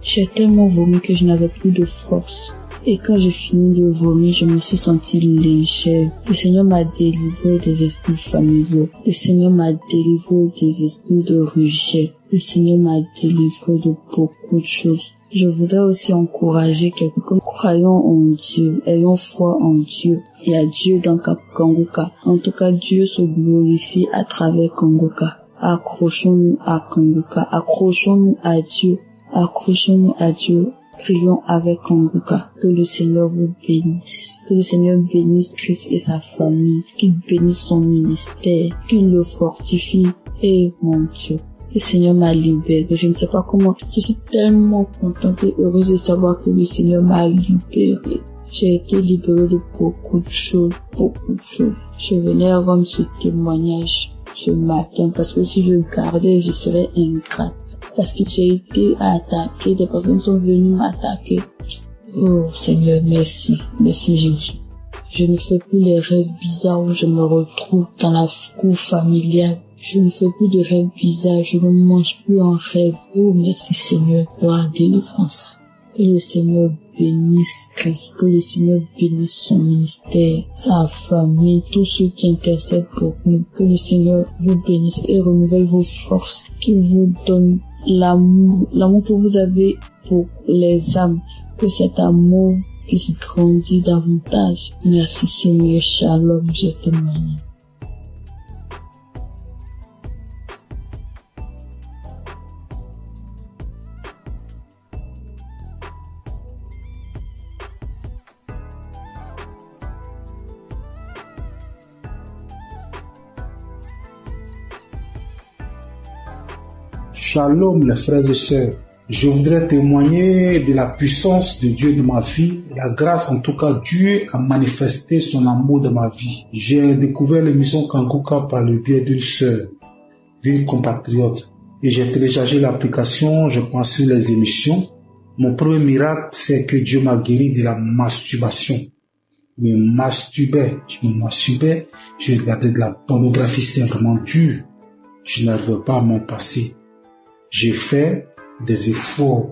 J'ai tellement vomi que je n'avais plus de force. Et quand j'ai fini de vomir, je me suis sentie légère. Le Seigneur m'a délivré des esprits familiaux. Le Seigneur m'a délivré des esprits de rejet. Le Seigneur m'a délivré de beaucoup de choses. Je voudrais aussi encourager quelqu'un. Croyons en Dieu, ayons foi en Dieu. Il y a Dieu dans Kanguka. En tout cas, Dieu se glorifie à travers Kanguka. Accrochons-nous à Kanguka. Accrochons-nous à Dieu. Accrochons-nous à Dieu. Prions avec Kanguka. Que le Seigneur vous bénisse. Que le Seigneur bénisse Christ et sa famille. Qu'il bénisse son ministère. Qu'il le fortifie. Et mon Dieu, le Seigneur m'a libéré. Je ne sais pas comment. Je suis tellement contente et heureuse de savoir que le Seigneur m'a libéré. J'ai été libérée de beaucoup de choses. Je venais rendre ce témoignage ce matin parce que si je gardais, je serais ingrate. Parce que j'ai été attaquée, des personnes sont venues m'attaquer. Oh Seigneur, merci. Merci Jésus. Je ne fais plus les rêves bizarres où je me retrouve dans la cour familiale. Je ne fais plus de rêves bizarres, je ne mange plus en rêve. Oh merci Seigneur pour la délivrance. Que le Seigneur bénisse Christ, que le Seigneur bénisse son ministère, sa famille, tous ceux qui intercèdent pour nous. Que le Seigneur vous bénisse et renouvelle vos forces, qu'il vous donne l'amour que vous avez pour les âmes, que cet amour puisse grandir davantage. Merci Seigneur, shalom, je témoigne. Shalom les frères et sœurs. Je voudrais témoigner de la puissance de Dieu dans ma vie. La grâce, en tout cas, Dieu a manifesté son amour dans ma vie. J'ai découvert l'émission Kanguka par le biais d'une sœur, d'une compatriote. Et j'ai téléchargé l'application, je pense sur les émissions. Mon premier miracle, c'est que Dieu m'a guéri de la masturbation. Je me masturbais, je regardais de la pornographie, c'était vraiment dur. Je n'arrivais pas à m'en passer. J'ai fait des efforts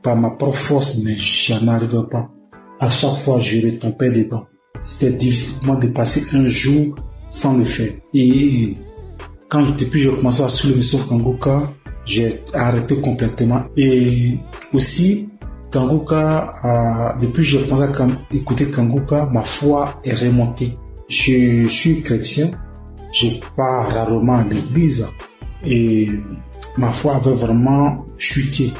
par ma propre force, mais je n'arrivais pas. À chaque fois, je retombais dedans. C'était difficile pour moi de passer un jour sans le faire. Et depuis j'ai commencé à suivre l'émission Kanguka, j'ai arrêté complètement. Et aussi, Kanguka, depuis que j'ai commencé à écouter Kanguka, ma foi est remontée. Je suis chrétien, je pars rarement à l'église et ma foi avait vraiment chuté.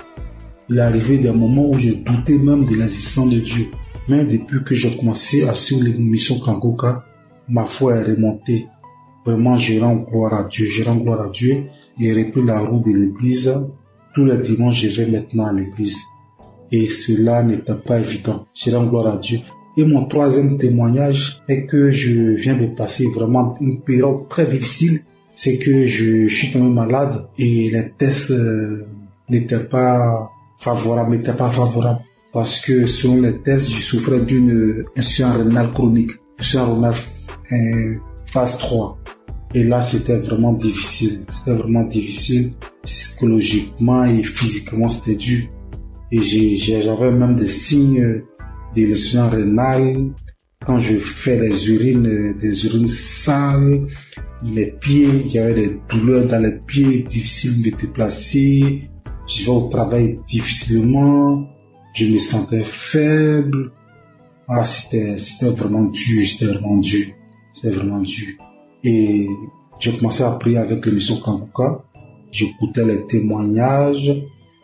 Il est arrivé des moments où je doutais même de l'existence de Dieu. Mais depuis que j'ai commencé à suivre l'émission Kanguka, ma foi est remontée. Vraiment, je rends gloire à Dieu. J'ai repris la route de l'église. Tous les dimanches, je vais maintenant à l'église. Et cela n'était pas évident. Je rends gloire à Dieu. Et mon troisième témoignage est que je viens de passer vraiment une période très difficile. C'est que je suis tombé malade et les tests n'étaient pas favorables. Parce que selon les tests, je souffrais d'une insuffisance rénale chronique. Insuffisance rénale phase 3. Et là, c'était vraiment difficile. Psychologiquement et physiquement, c'était dur. Et j'avais même des signes de l'insuffisance rénale. Quand je fais des urines sales, les pieds, il y avait des douleurs dans les pieds, difficile de me déplacer. Je vais au travail difficilement. Je me sentais faible. C'était vraiment dur. Et j'ai commencé à prier avec l'émission Kanguka. J'écoutais les témoignages,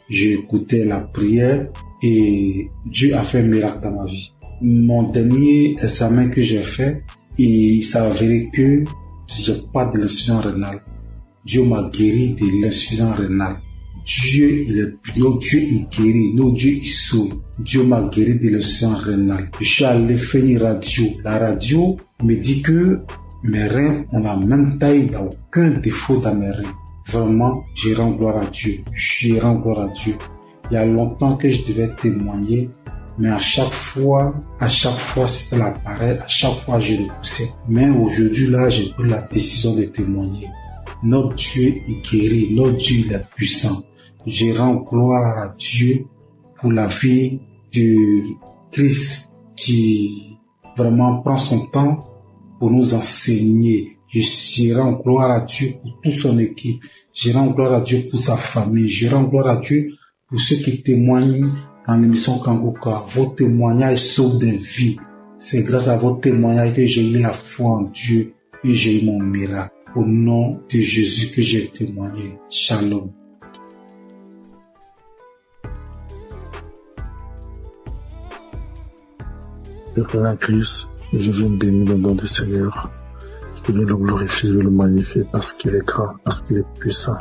j'écoutais la prière et Dieu a fait un miracle dans ma vie. Mon dernier examen que j'ai fait, il s'est avéré que j'ai pas de l'insuffisance rénale. Dieu m'a guéri de l'insuffisance rénale. Notre Dieu il guérit, notre Dieu il sauve. Dieu m'a guéri de l'insuffisance rénale. Je suis allé faire une radio. La radio me dit que mes reins ont la même taille, il n'y a aucun défaut dans mes reins. Vraiment, je rends gloire à Dieu. Il y a longtemps que je devais témoigner, mais à chaque fois, c'était l'appareil, à chaque fois, je repoussais. Mais aujourd'hui, là, j'ai pris la décision de témoigner. Notre Dieu est guéri, notre Dieu il est puissant. Je rends gloire à Dieu pour la vie de Christ qui vraiment prend son temps pour nous enseigner. Je rends gloire à Dieu pour toute son équipe. Je rends gloire à Dieu pour sa famille. Je rends gloire à Dieu pour ceux qui témoignent dans l'émission Kanguka. Vos témoignages sauvent des vies. C'est grâce à vos témoignages que j'ai eu la foi en Dieu et j'ai eu mon miracle. Au nom de Jésus que j'ai témoigné. Shalom. Le frère en Christ, je viens bénir le nom du Seigneur. Je viens le glorifier, le magnifier parce qu'il est grand, parce qu'il est puissant.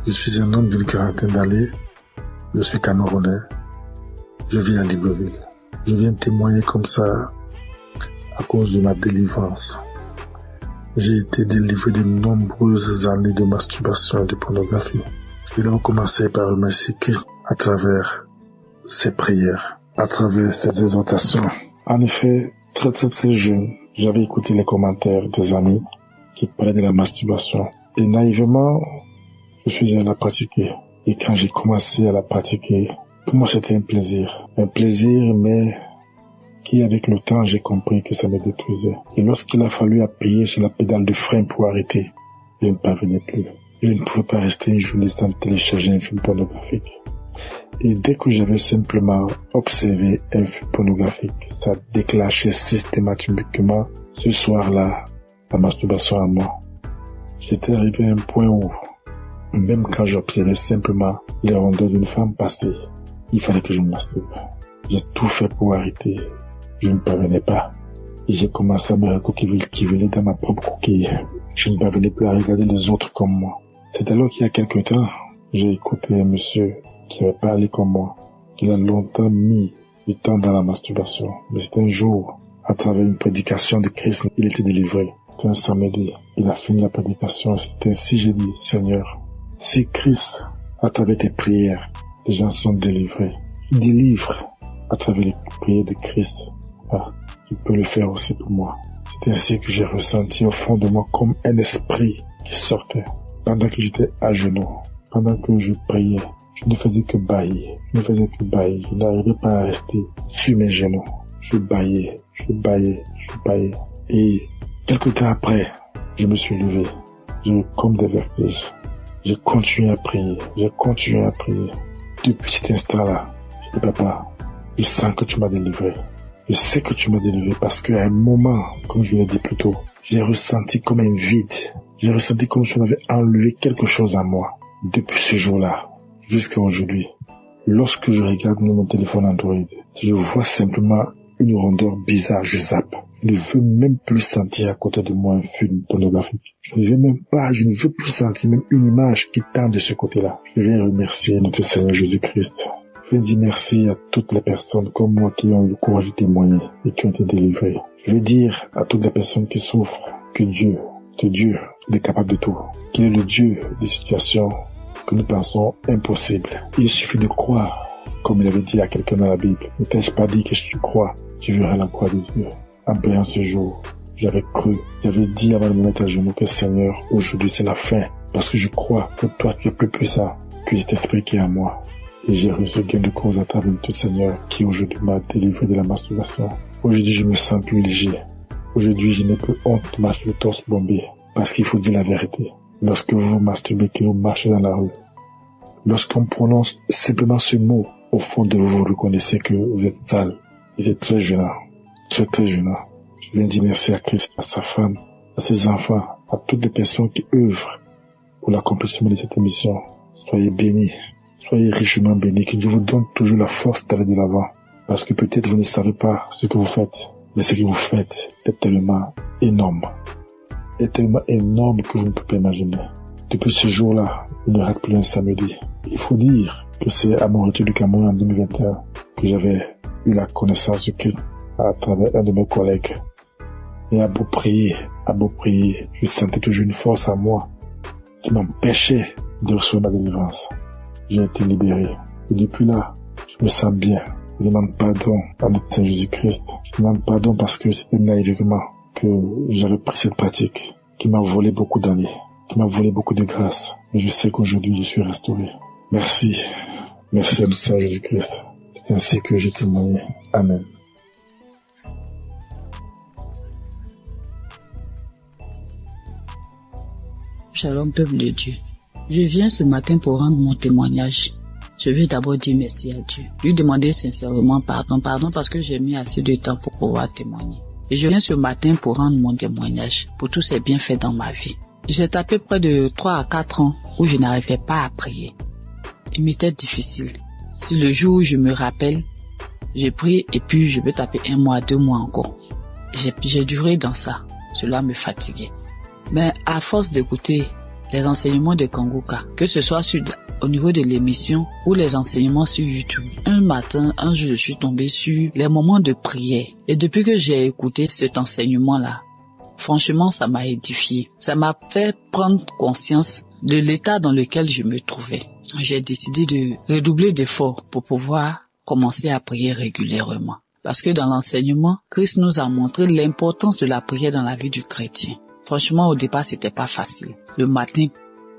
Je suis un homme d'une quarantaine d'années. Je suis Camerounais. Je vis à Libreville. Je viens témoigner comme ça à cause de ma délivrance. J'ai été délivré de nombreuses années de masturbation et de pornographie. Je vais donc commencer par remercier Christ à travers ses prières, à travers ses exhortations. En effet, très jeune, j'avais écouté les commentaires des amis qui parlaient de la masturbation. Et naïvement, je suis allé la pratiquer. Et quand j'ai commencé à la pratiquer, pour moi c'était un plaisir. Un plaisir, mais qui avec le temps, j'ai compris que ça me détruisait. Et lorsqu'il a fallu appuyer sur la pédale de frein pour arrêter, je ne parvenais plus. Je ne pouvais pas rester une journée sans télécharger un film pornographique. Et dès que j'avais simplement observé un film pornographique, ça déclenchait systématiquement ce soir-là la masturbation à moi. J'étais arrivé à un point où, même quand j'observais simplement les rondeurs d'une femme passer, il fallait que je me masturbe. J'ai tout fait pour arrêter. Je ne parvenais pas. Et j'ai commencé à me recouquiller dans ma propre coquille. Je ne parvenais plus à regarder les autres comme moi. C'est alors qu'il y a quelque temps, J'ai écouté un monsieur qui avait parlé comme moi, qu'il a longtemps mis du temps dans la masturbation. Mais c'est un jour, à travers une prédication de Christ, il était délivré. C'était un samedi. Il a fini la prédication. C'était ainsi, j'ai dit, Seigneur, si Christ, à travers tes prières, les gens sont délivrés, il délivre à travers les prières de Christ. Tu peux le faire aussi pour moi. C'est ainsi que j'ai ressenti au fond de moi comme un esprit qui sortait. Pendant que j'étais à genoux, pendant que je priais, je ne faisais que bâiller. Je n'arrivais pas à rester sur mes genoux. Je bâillais. Et quelque temps après, je me suis levé. J'ai eu comme des vertiges. J'ai continué à prier. Depuis cet instant-là, je dis, Papa, je sens que tu m'as délivré. Je sais que tu m'as délivré parce qu'à un moment, comme je l'ai dit plus tôt, j'ai ressenti comme un vide. J'ai ressenti comme si on avait enlevé quelque chose à moi. Depuis ce jour-là, jusqu'à aujourd'hui, lorsque je regarde mon téléphone Android, je vois simplement une rondeur bizarre, je zappe. Je ne veux même plus sentir à côté de moi un film pornographique. Je ne veux plus sentir même une image qui tend de ce côté-là. Je vais remercier notre Seigneur Jésus-Christ. Je vais dire merci à toutes les personnes comme moi qui ont eu le courage de témoigner et qui ont été délivrées. Je vais dire à toutes les personnes qui souffrent que Dieu, il est capable de tout. Qu'il est le Dieu des situations que nous pensons impossibles. Il suffit de croire, comme il avait dit à quelqu'un dans la Bible. Ne t'ai-je pas dit que si tu crois, tu verras la croix de Dieu. En priant ce jour, j'avais cru, j'avais dit avant de me mettre à genoux que Seigneur, aujourd'hui c'est la fin. Parce que je crois que toi tu es plus puissant que cet esprit qui est en moi. Et j'ai reçu gain de cause à travers tout Seigneur qui aujourd'hui m'a délivré de la masturbation. Aujourd'hui je me sens plus léger. Aujourd'hui je n'ai plus honte de marcher le torse bombé. Parce qu'il faut dire la vérité. Lorsque vous masturbez, que vous marchez dans la rue, lorsqu'on prononce simplement ce mot, au fond de vous, vous reconnaissez que vous êtes sale. Il est très gênant. Très gênant. Je viens dire merci à Christ, à sa femme, à ses enfants, à toutes les personnes qui œuvrent pour l'accomplissement de cette émission. Soyez bénis. Soyez richement bénis. Que Dieu vous donne toujours la force d'aller de l'avant. Parce que peut-être vous ne savez pas ce que vous faites. Mais ce que vous faites est tellement énorme. Est tellement énorme que vous ne pouvez pas imaginer. Depuis ce jour-là, il ne rate plus un samedi. Il faut dire que c'est à mon retour du Cameroun en 2021 que j'avais eu la connaissance de Christ à travers un de mes collègues. Et à beau prier, je sentais toujours une force à moi qui m'empêchait de recevoir ma délivrance. J'ai été libéré. Et depuis là, je me sens bien. Je demande pardon à notre Seigneur Jésus-Christ. Je demande pardon parce que c'était naïvement que j'avais pris cette pratique qui m'a volé beaucoup d'années, qui m'a volé beaucoup de grâce. Mais je sais qu'aujourd'hui, je suis restauré. Merci. Merci à notre Seigneur Jésus-Christ. C'est ainsi que j'ai témoigné. Amen. Shalom, peuple de Dieu. Je viens ce matin pour rendre mon témoignage. Je veux d'abord dire merci à Dieu. Lui demander sincèrement pardon parce que j'ai mis assez de temps pour pouvoir témoigner. Et je viens ce matin pour rendre mon témoignage pour tous ces bienfaits dans ma vie. J'ai tapé près de 3 à 4 ans où je n'arrivais pas à prier. Il m'était difficile. Si le jour où je me rappelle, j'ai prié et puis je peux taper 1 mois, 2 mois encore. J'ai duré dans ça. Cela me fatiguait. Mais à force d'écouter les enseignements de Kanguka, que ce soit au niveau de l'émission ou les enseignements sur YouTube, un jour, je suis tombé sur les moments de prière. Et depuis que j'ai écouté cet enseignement-là, franchement, ça m'a édifié. Ça m'a fait prendre conscience de l'état dans lequel je me trouvais. J'ai décidé de redoubler d'efforts pour pouvoir commencer à prier régulièrement. Parce que dans l'enseignement, Christ nous a montré l'importance de la prière dans la vie du chrétien. Franchement, au départ, c'était pas facile. Le matin,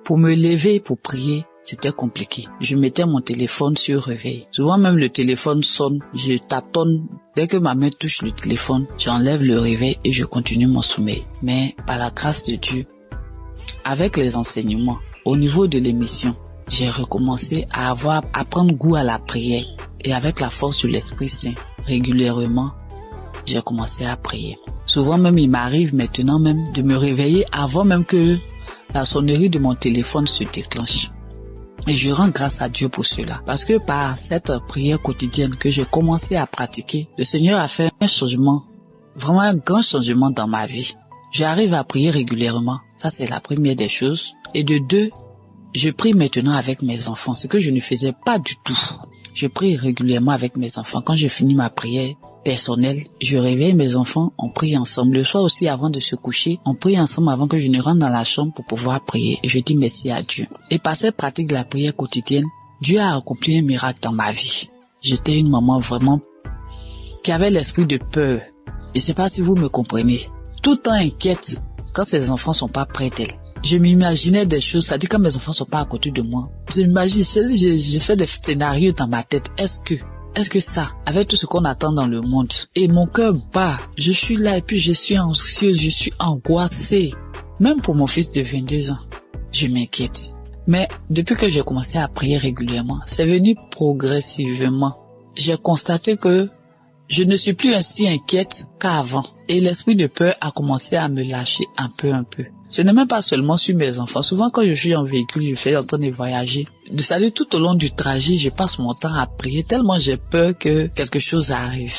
pour me lever pour prier, c'était compliqué. Je mettais mon téléphone sur réveil. Souvent même le téléphone sonne, je tâtonne. Dès que ma main touche le téléphone, j'enlève le réveil et je continue mon sommeil. Mais par la grâce de Dieu, avec les enseignements, au niveau de l'émission, j'ai recommencé à prendre goût à la prière. Et avec la force de l'Esprit Saint, régulièrement, j'ai commencé à prier. Souvent même, il m'arrive maintenant même de me réveiller avant même que la sonnerie de mon téléphone se déclenche. Et je rends grâce à Dieu pour cela. Parce que par cette prière quotidienne que j'ai commencé à pratiquer, le Seigneur a fait un changement, vraiment un grand changement dans ma vie. J'arrive à prier régulièrement. Ça, c'est la première des choses. Et de 2, Je prie maintenant avec mes enfants, ce que je ne faisais pas du tout. Je prie régulièrement avec mes enfants. Quand je finis ma prière personnelle, je réveille mes enfants, on prie ensemble. Le soir aussi, avant de se coucher, on prie ensemble avant que je ne rentre dans la chambre pour pouvoir prier. Et je dis merci à Dieu. Et par cette pratique de la prière quotidienne, Dieu a accompli un miracle dans ma vie. J'étais une maman vraiment qui avait l'esprit de peur. Et c'est pas si vous me comprenez. Tout le temps inquiète quand ses enfants sont pas près d'elle. Je m'imaginais des choses, c'est-à-dire quand mes enfants sont pas à côté de moi. J'ai fait des scénarios dans ma tête. Est-ce que ça, avec tout ce qu'on attend dans le monde, et mon cœur bat, je suis là et puis je suis anxieuse, je suis angoissée. Même pour mon fils de 22 ans, je m'inquiète. Mais depuis que j'ai commencé à prier régulièrement, c'est venu progressivement. J'ai constaté que je ne suis plus ainsi inquiète qu'avant. Et l'esprit de peur a commencé à me lâcher un peu. Ce n'est même pas seulement sur mes enfants. Souvent, quand je suis en véhicule, je fais en train de voyager. C'est-à-dire, tout au long du trajet, je passe mon temps à prier tellement j'ai peur que quelque chose arrive.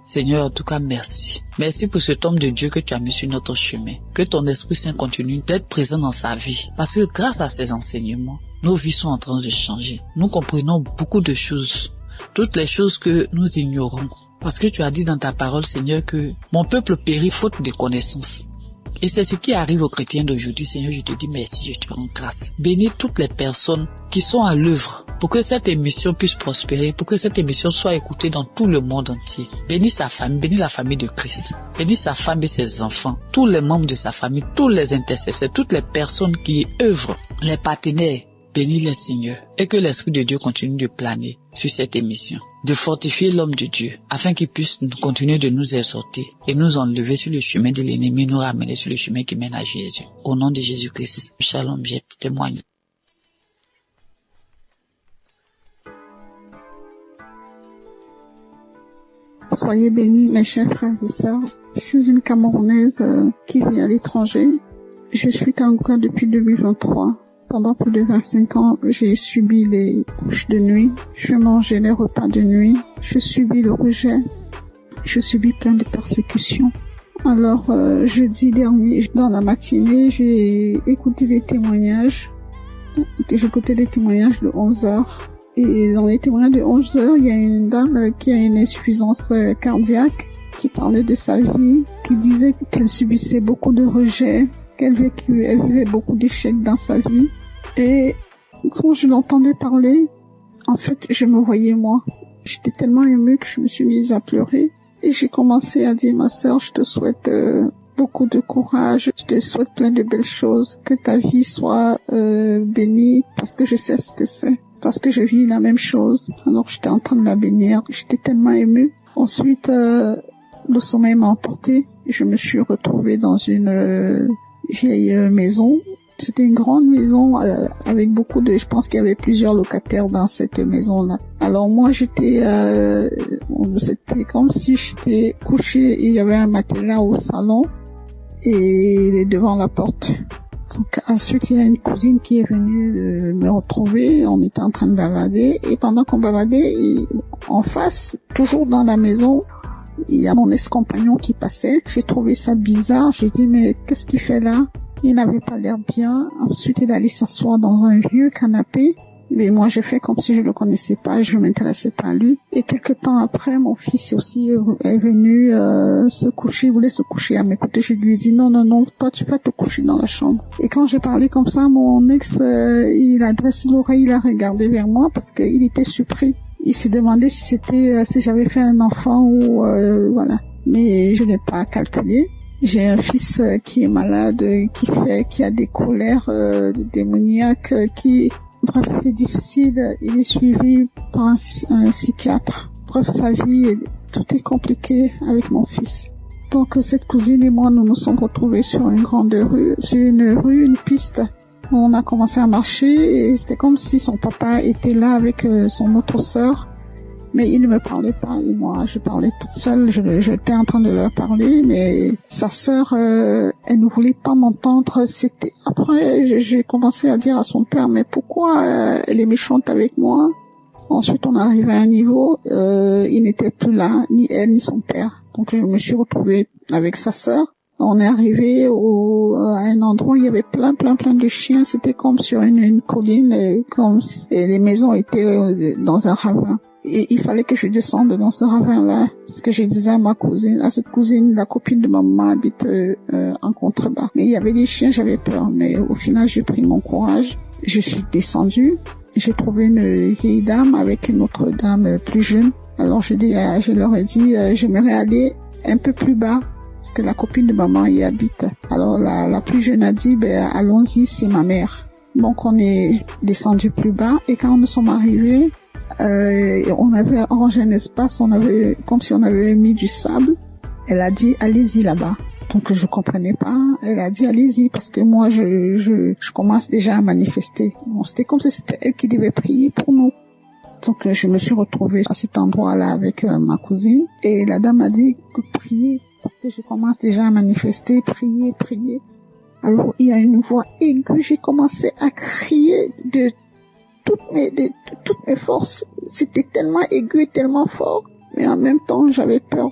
Seigneur, en tout cas, merci. Merci pour cet homme de Dieu que tu as mis sur notre chemin. Que ton Esprit Saint continue d'être présent dans sa vie. Parce que grâce à ces enseignements, nos vies sont en train de changer. Nous comprenons beaucoup de choses. Toutes les choses que nous ignorons. Parce que tu as dit dans ta parole, Seigneur, que mon peuple périt faute de connaissance. Et c'est ce qui arrive aux chrétiens d'aujourd'hui. Seigneur, je te dis merci, je te rends grâce. Bénis toutes les personnes qui sont à l'œuvre pour que cette émission puisse prospérer, pour que cette émission soit écoutée dans tout le monde entier. Bénis sa famille, bénis la famille de Christ. Bénis sa femme et ses enfants, tous les membres de sa famille, tous les intercesseurs, toutes les personnes qui œuvrent, les partenaires. Bénis les Seigneur et que l'Esprit de Dieu continue de planer sur cette émission, de fortifier l'homme de Dieu afin qu'il puisse continuer de nous exhorter et nous enlever sur le chemin de l'ennemi, nous ramener sur le chemin qui mène à Jésus. Au nom de Jésus-Christ, shalom, j'ai témoigné. Soyez bénis, mes chers frères et sœurs. Je suis une Camerounaise qui vit à l'étranger. Je suis Kanguka depuis 2023. Pendant plus de 25 ans, j'ai subi les couches de nuit, je mangeais les repas de nuit, je subis le rejet, je subis plein de persécutions. Alors, jeudi dernier, dans la matinée, j'ai écouté des témoignages. J'ai écouté des témoignages de 11 heures. Et dans les témoignages de 11 heures, il y a une dame qui a une insuffisance cardiaque, qui parlait de sa vie, qui disait qu'elle subissait beaucoup de rejet, qu'elle vivait beaucoup d'échecs dans sa vie. Et quand je l'entendais parler, en fait, je me voyais moi. J'étais tellement émue que je me suis mise à pleurer. Et j'ai commencé à dire, ma sœur, je te souhaite beaucoup de courage, je te souhaite plein de belles choses, que ta vie soit bénie, parce que je sais ce que c'est, parce que je vis la même chose. Alors j'étais en train de la bénir, j'étais tellement émue. Ensuite, le sommeil m'a emporté. Je me suis retrouvée dans une vieille maison. C'était une grande maison avec beaucoup de... Je pense qu'il y avait plusieurs locataires dans cette maison-là. Alors moi, c'était comme si j'étais couchée et il y avait un matelas au salon et devant la porte. Donc ensuite, il y a une cousine qui est venue me retrouver. On était en train de bavader et pendant qu'on bavadait, en face, toujours dans la maison, il y a mon ex-compagnon qui passait. J'ai trouvé ça bizarre. J'ai dit, mais qu'est-ce qu'il fait là? Il n'avait pas l'air bien. Ensuite, il allait s'asseoir dans un vieux canapé. Mais moi, j'ai fait comme si je le connaissais pas, je m'intéressais pas à lui. Et quelque temps après, mon fils aussi est venu se coucher, il voulait se coucher à mes côtés. Je lui ai dit, non, toi, tu vas te coucher dans la chambre. Et quand j'ai parlé comme ça, mon ex, il a dressé l'oreille, il a regardé vers moi parce qu'il était surpris. Il s'est demandé si j'avais fait un enfant ou voilà. Mais je n'ai pas calculé. J'ai un fils qui est malade, qui a des colères démoniaques, bref, c'est difficile. Il est suivi par un psychiatre. Bref, sa vie, tout est compliqué avec mon fils. Donc, cette cousine et moi, nous nous sommes retrouvés sur une grande rue, une piste. On a commencé à marcher et c'était comme si son papa était là avec son autre sœur. Mais il ne me parlait pas et moi je parlais toute seule, j'étais en train de leur parler, mais sa sœur, elle ne voulait pas m'entendre. Après j'ai commencé à dire à son père, mais pourquoi elle est méchante avec moi? Ensuite on arrivait à un niveau, il n'était plus là, ni elle ni son père. Donc je me suis retrouvée avec sa sœur. On est arrivé à un endroit où il y avait plein de chiens. C'était comme sur une colline, comme les maisons étaient dans un ravin. Et il fallait que je descende dans ce ravin-là, parce que je disais à cette cousine, la copine de ma maman habite en contrebas. Mais il y avait des chiens, j'avais peur. Mais au final, j'ai pris mon courage. Je suis descendue. J'ai trouvé une vieille dame avec une autre dame plus jeune. Alors je leur ai dit, j'aimerais aller un peu plus bas, parce que la copine de maman y habite. Alors la plus jeune a dit, allons-y, c'est ma mère. Donc on est descendu plus bas, et quand nous sommes arrivés, on avait arrangé un espace, comme si on avait mis du sable. Elle a dit, allez-y là-bas. Donc je comprenais pas. Elle a dit, allez-y, parce que moi je commence déjà à manifester. Bon, c'était comme si c'était elle qui devait prier pour nous. Donc je me suis retrouvée à cet endroit-là avec ma cousine, et la dame a dit que priez, parce que je commence déjà à manifester, priez. Alors il y a une voix aiguë, j'ai commencé à crier de toutes mes forces. C'était tellement aigu et tellement fort, mais en même temps j'avais peur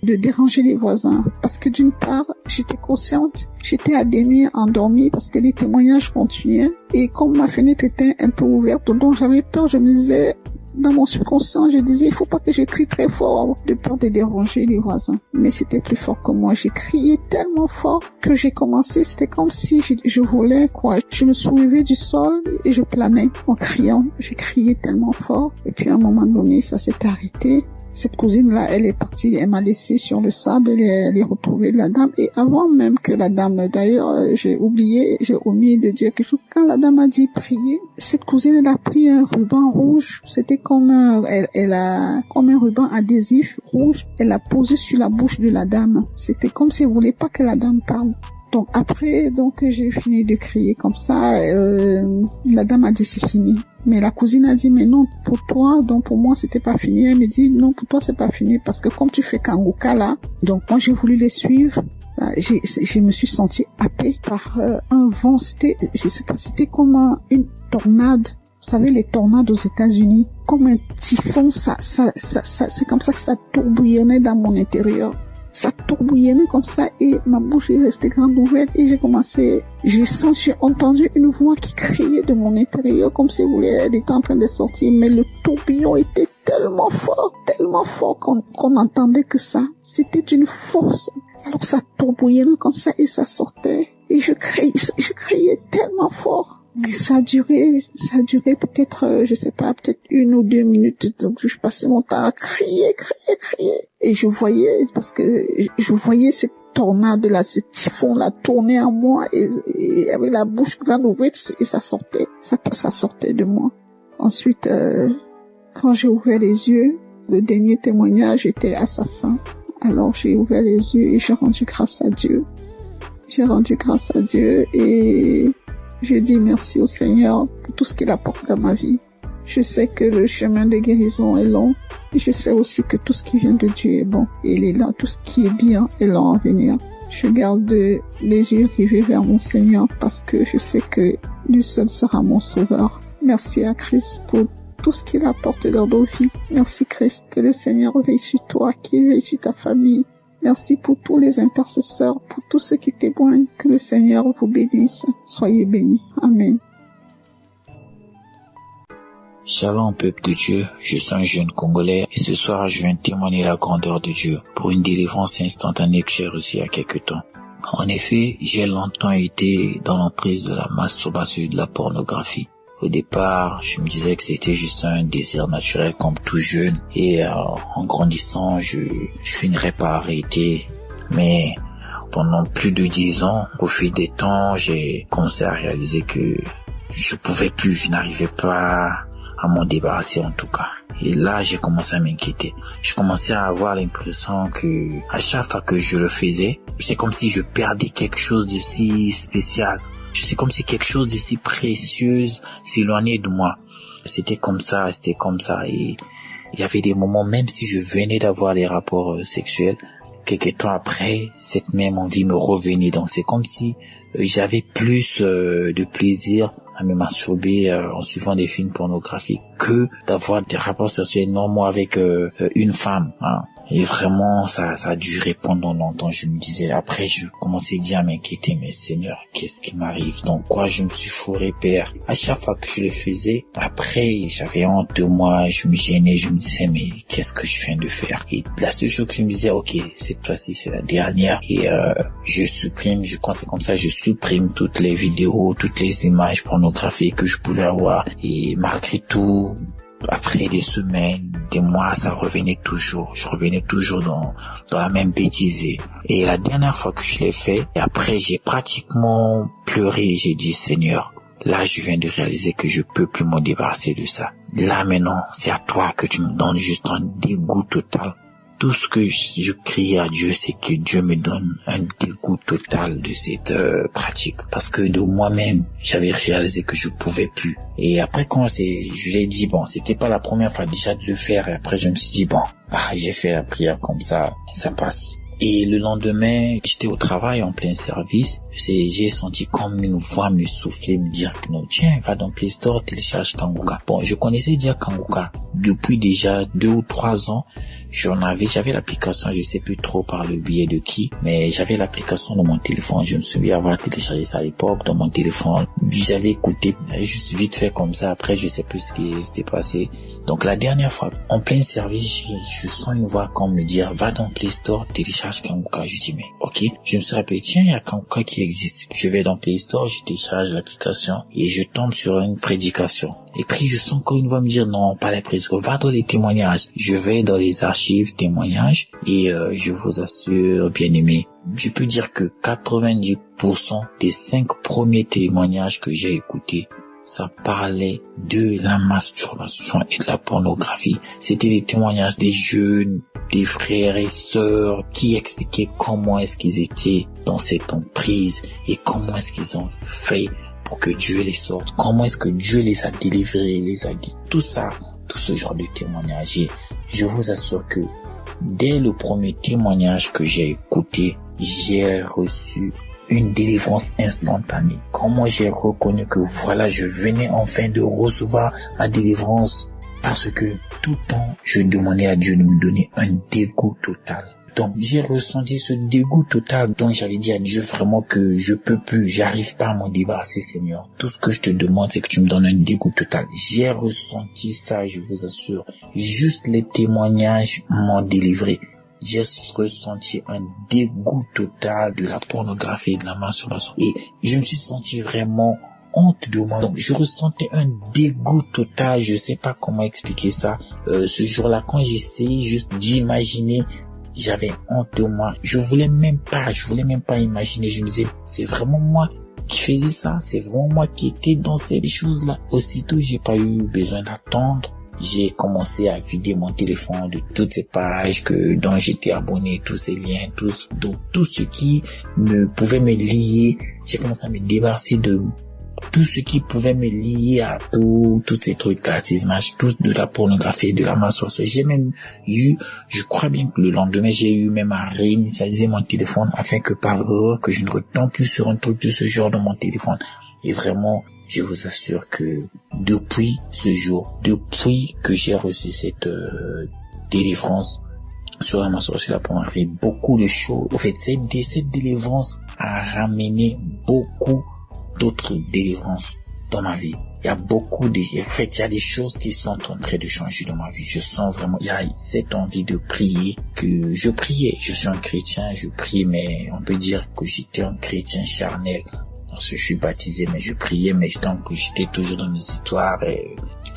de déranger les voisins, parce que d'une part j'étais consciente, j'étais à demi endormie parce que les témoignages continuaient, et comme ma fenêtre était un peu ouverte, donc j'avais peur. Je me disais, dans mon subconscient, je disais, il faut pas que je crie très fort, de peur de déranger les voisins. Mais c'était plus fort que moi. J'ai crié tellement fort que j'ai commencé, c'était comme si je volais, quoi. Je me soulevais du sol et je planais en criant. J'ai crié tellement fort, et puis à un moment donné, ça s'est arrêté. Cette cousine-là, elle est partie, elle m'a laissé sur le sable, elle est retrouvée la dame. Et avant même que la dame, d'ailleurs, j'ai omis de dire quelque chose. Quand la dame a dit prier, cette cousine, elle a pris un ruban rouge. C'était comme comme un ruban adhésif rouge. Elle l'a posé sur la bouche de la dame. C'était comme si elle voulait pas que la dame parle. Donc après, j'ai fini de crier comme ça. La dame a dit c'est fini. Mais la cousine a dit mais non, pour toi, donc pour moi c'était pas fini. Elle me dit non, pour toi c'est pas fini, parce que comme tu fais Kanguka là, donc moi j'ai voulu les suivre. Je me suis sentie happée par un vent. C'était comme une tornade. Vous savez, les tornades aux États-Unis, comme un typhon, c'est comme ça que ça tourbillonnait dans mon intérieur. Ça tourbillonnait comme ça, et ma bouche est restée grande ouverte, et j'ai entendu une voix qui criait de mon intérieur comme si elle était en train de sortir, mais le tourbillon était tellement fort qu'on entendait que ça. C'était d'une force. Alors ça tourbillonnait comme ça et ça sortait, et je criais tellement fort. Et ça a duré peut-être, je sais pas, peut-être 1 ou 2 minutes. Donc, je passais mon temps à crier. Et je voyais cette tornade-là, ce typhon-là tourner en moi, et avec la bouche grande ouverte, et ça sortait de moi. Ensuite, quand j'ai ouvert les yeux, le dernier témoignage était à sa fin. Alors, j'ai ouvert les yeux et j'ai rendu grâce à Dieu. Et je dis merci au Seigneur pour tout ce qu'il apporte dans ma vie. Je sais que le chemin de guérison est long, et je sais aussi que tout ce qui vient de Dieu est bon. Et il est là, tout ce qui est bien est long à venir. Je garde les yeux rivés vers mon Seigneur, parce que je sais que lui seul sera mon sauveur. Merci à Christ pour tout ce qu'il apporte dans nos vies. Merci Christ, que le Seigneur veille sur toi, qu'il veille sur ta famille. Merci pour tous les intercesseurs, pour tous ceux qui témoignent. Que le Seigneur vous bénisse. Soyez bénis. Amen. Shalom peuple de Dieu, je suis un jeune Congolais et ce soir je viens témoigner la grandeur de Dieu pour une délivrance instantanée que j'ai reçue il y a quelque temps. En effet, j'ai longtemps été dans l'emprise de la masturbation et de la pornographie. Au départ, je me disais que c'était juste un désir naturel comme tout jeune, et en grandissant, je finirais par arrêter. Mais pendant plus de 10 ans, au fil des temps, j'ai commencé à réaliser que je pouvais plus, je n'arrivais pas à m'en débarrasser en tout cas. Et là, j'ai commencé à m'inquiéter. Je commençais à avoir l'impression que à chaque fois que je le faisais, c'est comme si je perdais quelque chose de si spécial. C'est comme si quelque chose de si précieux s'éloignait de moi. C'était comme ça. Et il y avait des moments, même si je venais d'avoir les rapports sexuels, quelques temps après, cette même envie me revenait. Donc c'est comme si j'avais plus de plaisir à me masturber en suivant des films pornographiques que d'avoir des rapports sexuels normaux avec une femme. Hein. Et vraiment, ça a duré pendant longtemps. Je me disais, après, je commençais déjà à m'inquiéter, mais Seigneur, qu'est-ce qui m'arrive? Donc quoi, je me suis fourré, Père. À chaque fois que je le faisais, après, j'avais honte de moi, je me gênais, je me disais, mais qu'est-ce que je viens de faire? Et la seule chose que je me disais, ok, cette fois-ci, c'est la dernière. Et je supprime toutes les vidéos, toutes les images pornographiques que je pouvais avoir. Et malgré tout, après des semaines, des mois, ça revenait toujours. Je revenais toujours dans la même bêtise. Et la dernière fois que je l'ai fait, et après j'ai pratiquement pleuré. J'ai dit, Seigneur, là je viens de réaliser que je peux plus me débarrasser de ça. Là maintenant, c'est à toi que tu me donnes juste un dégoût total. Tout ce que je crie à Dieu, c'est que Dieu me donne un dégoût total de cette pratique. Parce que de moi-même, j'avais réalisé que je pouvais plus. Et après, je l'ai dit, bon, c'était pas la première fois déjà de le faire. Et après, je me suis dit, bon, j'ai fait la prière comme ça passe. Et le lendemain, j'étais au travail en plein service. J'ai senti comme une voix me souffler, me dire que non, tiens, va dans Play Store, télécharge Kanguka. Bon, je connaissais déjà Kanguka depuis déjà 2 ou 3 ans. J'avais l'application, je sais plus trop par le biais de qui, mais j'avais l'application dans mon téléphone. Je me souviens avoir téléchargé ça à l'époque dans mon téléphone. J'avais écouté juste vite fait comme ça. Après, je sais plus ce qui s'était passé. Donc la dernière fois, en plein service, je sens une voix comme me dire, va dans Play Store, télécharge Kanguka. Je dis, mais ok. Je me suis rappelé, tiens, il y a Kanguka qui existe. Je vais dans Play Store, je télécharge l'application et je tombe sur une prédication. Et puis je sens encore une voix me dire, non, pas la prédication, va dans les témoignages. Je vais dans les archives témoignages et je vous assure, bien aimé, je peux dire que 90% des 5 premiers témoignages que j'ai écoutés, ça parlait de la masturbation et de la pornographie. C'était des témoignages des jeunes, des frères et sœurs qui expliquaient comment est-ce qu'ils étaient dans cette emprise et comment est-ce qu'ils ont fait pour que Dieu les sorte, comment est-ce que Dieu les a délivrés, les a guidés. Tout ça, tout ce genre de témoignages. Et je vous assure que dès le premier témoignage que j'ai écouté, j'ai reçu une délivrance instantanée. Comment j'ai reconnu que voilà, je venais enfin de recevoir ma délivrance, parce que tout le temps, je demandais à Dieu de me donner un dégoût total. Donc j'ai ressenti ce dégoût total. Donc j'avais dit à Dieu vraiment que je peux plus, j'arrive pas à m'en débarrasser, Seigneur. Tout ce que je te demande, c'est que tu me donnes un dégoût total. J'ai ressenti ça, je vous assure. Juste les témoignages m'ont délivré. J'ai ressenti un dégoût total de la pornographie et de la masturbation. Et je me suis senti vraiment honte de moi. Donc je ressentais un dégoût total. Je sais pas comment expliquer ça. Ce jour-là, quand j'essayais juste d'imaginer, j'avais honte de moi. Je voulais même pas imaginer. Je me disais, c'est vraiment moi qui faisais ça. C'est vraiment moi qui étais dans ces choses-là. Aussitôt, j'ai pas eu besoin d'attendre. J'ai commencé à vider mon téléphone de toutes ces pages dont j'étais abonné, tous ces liens, tout ce qui pouvait me lier. J'ai commencé à me débarrasser de tout ce qui pouvait me lier à tous ces trucs là, ces images, tout de la pornographie, de la masturbation. J'ai même eu, je crois bien que le lendemain, j'ai eu même à réinitialiser mon téléphone afin que par erreur, que je ne retombe plus sur un truc de ce genre dans mon téléphone. Et vraiment, je vous assure que depuis ce jour, depuis que j'ai reçu cette délivrance sur la masturbation, la pornographie, beaucoup de choses. En fait, cette délivrance a ramené beaucoup d'autres délivrances dans ma vie. Il y a il y a des choses qui sont en train de changer dans ma vie. Je sens vraiment, il y a cette envie de prier, que je priais. Je suis un chrétien, je prie, mais on peut dire que j'étais un chrétien charnel. Parce que je suis baptisé, mais je priais, mais j'étais toujours dans mes histoires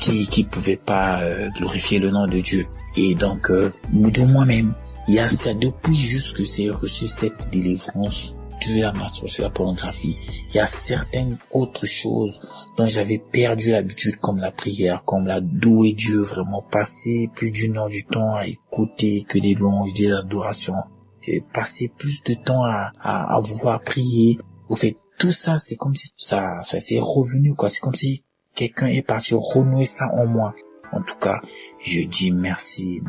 qui pouvaient pas glorifier le nom de Dieu. Et donc, de moi-même, il y a ça, depuis juste que j'ai reçu cette délivrance de la masturbation, la pornographie, il y a certaines autres choses dont j'avais perdu l'habitude, comme la prière, comme la louer Dieu, vraiment passer plus d'une heure du temps à écouter que des louanges, des adorations, et passer plus de temps à vouloir prier. Au fait, tout ça, c'est comme si ça s'est revenu, quoi. C'est comme si quelqu'un est parti renouer ça en moi. En tout cas, je dis merci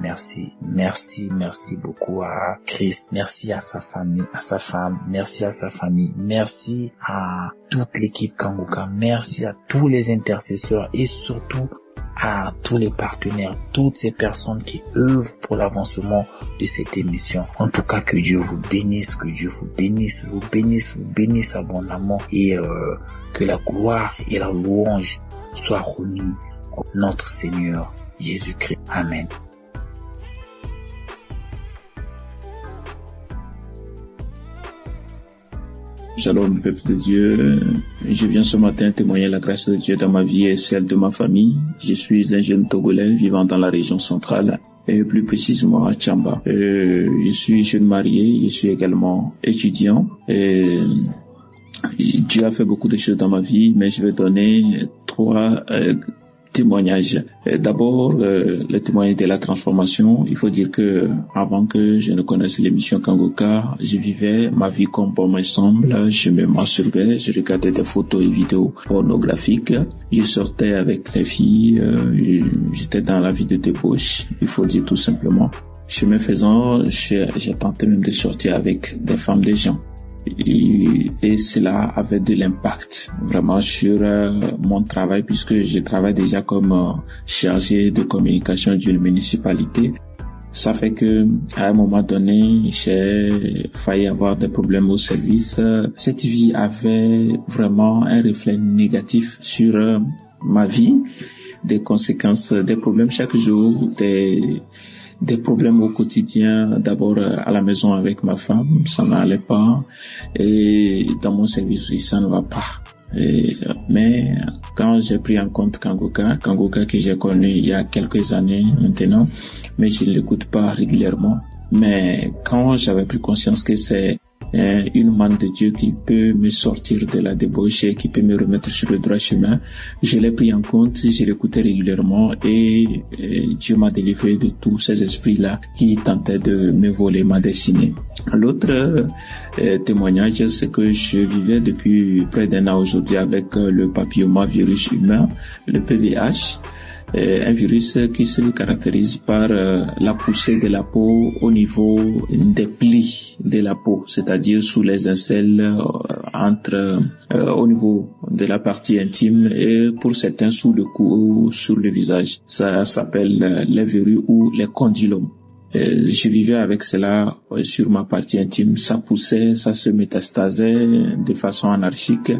beaucoup à Christ. Merci à sa famille, à sa femme. Merci à sa famille. Merci à toute l'équipe Kanguka. Merci à tous les intercesseurs et surtout à tous les partenaires, toutes ces personnes qui œuvrent pour l'avancement de cette émission. En tout cas, que Dieu vous bénisse, que Dieu vous bénisse, vous bénisse abondamment et que la gloire et la louange soient remises à notre Seigneur Jésus-Christ. Amen. Shalom, peuple de Dieu. Je viens ce matin témoigner la grâce de Dieu dans ma vie et celle de ma famille. Je suis un jeune Togolais vivant dans la région centrale et plus précisément à Tchamba. Je suis jeune marié, je suis également étudiant. Dieu a fait beaucoup de choses dans ma vie, mais je vais donner 3 témoignages. D'abord, le témoignage de la transformation. Il faut dire que avant que je ne connaisse l'émission Kanguka, je vivais ma vie comme bon me semble. Je me masturbais, je regardais des photos et vidéos pornographiques. Je sortais avec les filles, j'étais dans la vie de débauche. Il faut dire tout simplement. Chemin faisant, j'ai tenté même de sortir avec des femmes des gens. Et cela avait de l'impact vraiment sur mon travail puisque je travaille déjà comme chargé de communication d'une municipalité. Ça fait que à un moment donné, j'ai failli avoir des problèmes au service. Cette vie avait vraiment un reflet négatif sur ma vie, des conséquences, des problèmes chaque jour, des problèmes au quotidien, d'abord à la maison avec ma femme, ça n'allait pas, et dans mon service aussi, ça ne va pas. Mais quand j'ai pris en compte Kanguka que j'ai connu il y a quelques années maintenant, mais je ne l'écoute pas régulièrement, mais quand j'avais pris conscience que c'est une main de Dieu qui peut me sortir de la débauche et qui peut me remettre sur le droit chemin, je l'ai pris en compte, je l'écoutais régulièrement et Dieu m'a délivré de tous ces esprits-là qui tentaient de me voler ma destinée. L'autre témoignage, c'est que je vivais depuis près d'1 an aujourd'hui avec le papillomavirus humain, le PVH. Un virus qui se caractérise par la poussée de la peau au niveau des plis de la peau, c'est-à-dire sous les aisselles, au niveau de la partie intime et pour certains sous le cou ou sur le visage. Ça s'appelle les verrues ou les condylomes. Je vivais avec cela sur ma partie intime, ça poussait, ça se métastasait de façon anarchique.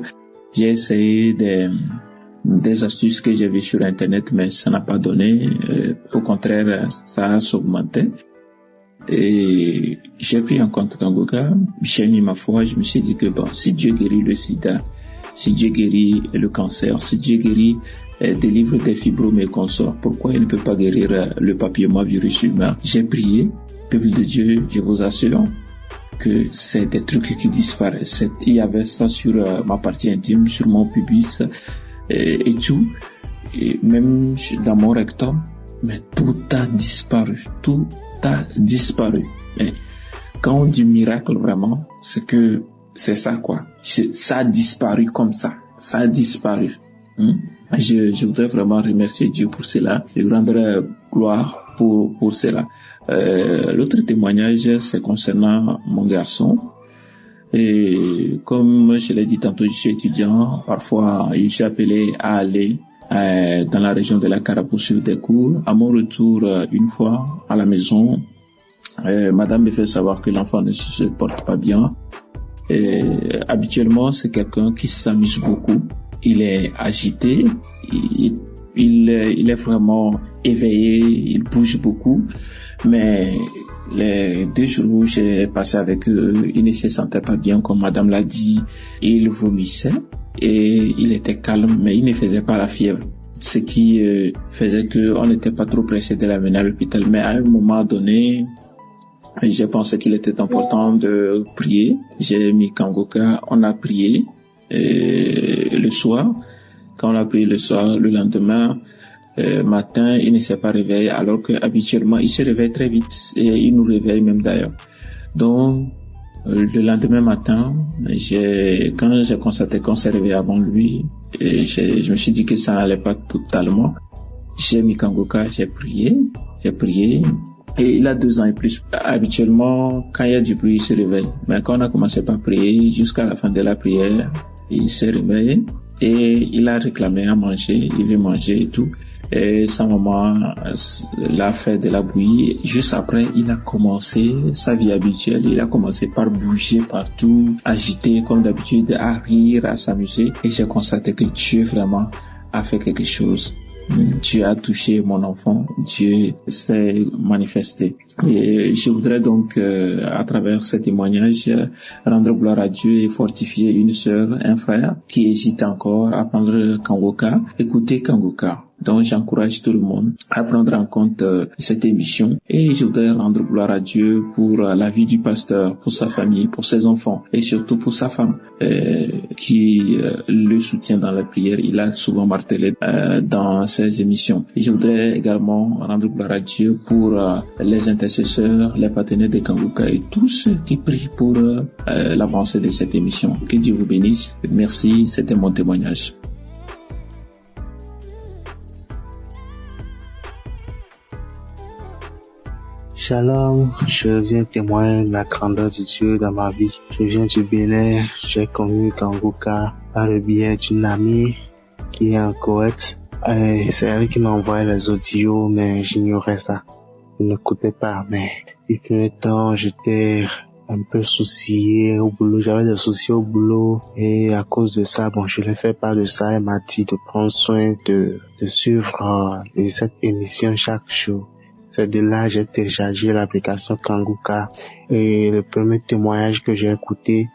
J'ai essayé des astuces que j'ai vues sur Internet, mais ça n'a pas donné. Au contraire, ça s'augmentait. Et j'ai pris en compte Kanguka, j'ai mis ma foi, je me suis dit que bon, si Dieu guérit le sida, si Dieu guérit le cancer, si Dieu guérit délivre des fibromes et consorts, pourquoi il ne peut pas guérir le papillomavirus humain? J'ai prié, peuple de Dieu, je vous assure que c'est des trucs qui disparaissent. Il y avait ça sur ma partie intime, sur mon pubis, et tout, et même dans mon rectum, mais tout a disparu, Et quand on dit miracle vraiment, c'est que c'est ça quoi, ça a disparu comme ça a disparu. Je voudrais vraiment remercier Dieu pour cela, je lui rendrai gloire pour cela. L'autre témoignage, c'est concernant mon garçon. Et comme je l'ai dit tantôt, je suis étudiant. Parfois, je suis appelé à aller dans la région de la Cara pour suivre des cours. À mon retour, une fois à la maison, madame me fait savoir que l'enfant ne se porte pas bien. Et habituellement, c'est quelqu'un qui s'amuse beaucoup. Il est agité, il est vraiment éveillé, il bouge beaucoup. Mais les 2 jours où j'ai passé avec eux, il ne se sentait pas bien, comme madame l'a dit. Il vomissait et il était calme, mais il ne faisait pas la fièvre. Ce qui faisait qu'on n'était pas trop pressé de l'amener à l'hôpital. Mais à un moment donné, j'ai pensé qu'il était important de prier. J'ai mis Kanguka, on a prié le soir. Quand on a prié le soir, le lendemain matin, il ne s'est pas réveillé, alors que habituellement il se réveille très vite et il nous réveille même d'ailleurs. Donc le lendemain matin, quand j'ai constaté qu'on s'est réveillé avant lui, je me suis dit que ça n'allait pas totalement. j'ai mis Kangoka, j'ai prié. Et il a 2 ans et plus. Habituellement, quand il y a du bruit, il se réveille. Mais quand on a commencé par prier, jusqu'à la fin de la prière, il s'est réveillé et il a réclamé à manger. Il veut manger et tout. Et sa maman l'a fait de la bouillie. Juste après, il a commencé sa vie habituelle. Il a commencé par bouger partout, agiter comme d'habitude, à rire, à s'amuser. Et j'ai constaté que Dieu vraiment a fait quelque chose. Dieu a touché mon enfant, Dieu s'est manifesté. Et je voudrais donc, à travers ce témoignage, rendre gloire à Dieu et fortifier une sœur, un frère qui hésite encore à prendre Kangoka. Écoutez Kangoka. Donc j'encourage tout le monde à prendre en compte cette émission et je voudrais rendre gloire à Dieu pour la vie du pasteur, pour sa famille, pour ses enfants et surtout pour sa femme qui le soutient dans la prière. Il a souvent martelé dans ses émissions. Et je voudrais également rendre gloire à Dieu pour les intercesseurs, les partenaires de Kangoka et tous ceux qui prient pour l'avancée de cette émission. Que Dieu vous bénisse. Merci, c'était mon témoignage. Shalom, je viens témoigner de la grandeur de Dieu dans ma vie. Je viens du Bénin, j'ai connu Kangoka par le biais d'une amie qui est en Koweït. C'est elle qui m'a envoyé les audios, mais j'ignorais ça. Je n'écoutais pas, mais il fut un temps, j'étais un peu soucié au boulot, j'avais des soucis au boulot et à cause de ça, je l'ai fait part de ça. Elle m'a dit de prendre soin de suivre cette émission chaque jour. C'est de là j'ai téléchargé l'application Kangoka et le premier témoignage que j'ai écouté,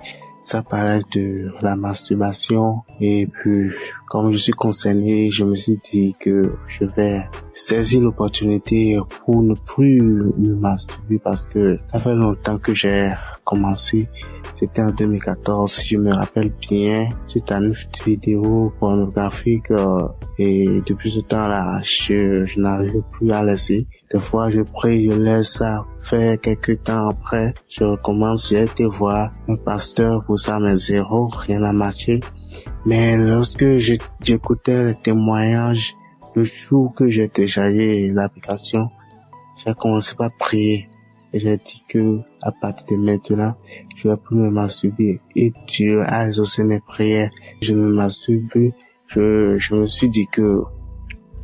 ça parlait de la masturbation et puis comme je suis concerné, je me suis dit que je vais saisir l'opportunité pour ne plus me masturber parce que ça fait longtemps que j'ai commencé. C'était en 2014, si je me rappelle bien, suite à une vidéo pornographique et depuis ce temps-là, je n'arrive plus à laisser. Des fois, je prie, je laisse ça faire quelques temps après, je recommence, j'ai été voir un pasteur pour ça, mais zéro, rien n'a marché. Mais lorsque j'écoutais les témoignages, le jour que j'ai téléchargé l'application, j'ai commencé par prier. Et j'ai dit que, à partir de maintenant, je vais plus me masturber. Et Dieu a exaucé mes prières. Je ne me masturbe plus. Je me suis dit que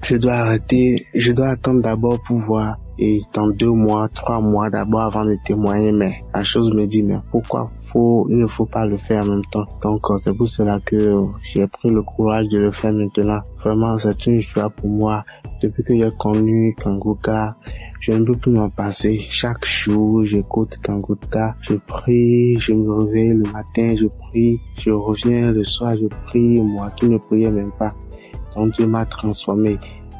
je dois arrêter. Je dois attendre d'abord pour voir. Et dans 2 mois, 3 mois d'abord avant de témoigner. Mais la chose me dit, mais pourquoi il ne faut pas le faire en même temps. Donc, c'est pour cela que j'ai pris le courage de le faire maintenant. Vraiment, c'est une joie pour moi. Depuis que j'ai connu Kangoka, je ne peux plus m'en passer. Chaque jour, j'écoute Kangoka, je prie, je me réveille le matin, je prie, je reviens le soir, je prie, moi qui ne priais même pas. Donc Dieu m'a transformé.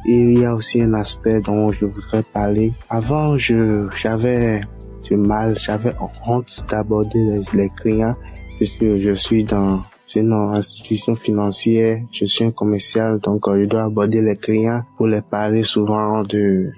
Et il y a aussi un aspect dont je voudrais parler. Avant, j'avais du mal, j'avais honte d'aborder les clients puisque je suis dans une institution financière, je suis un commercial, donc je dois aborder les clients pour les parler souvent du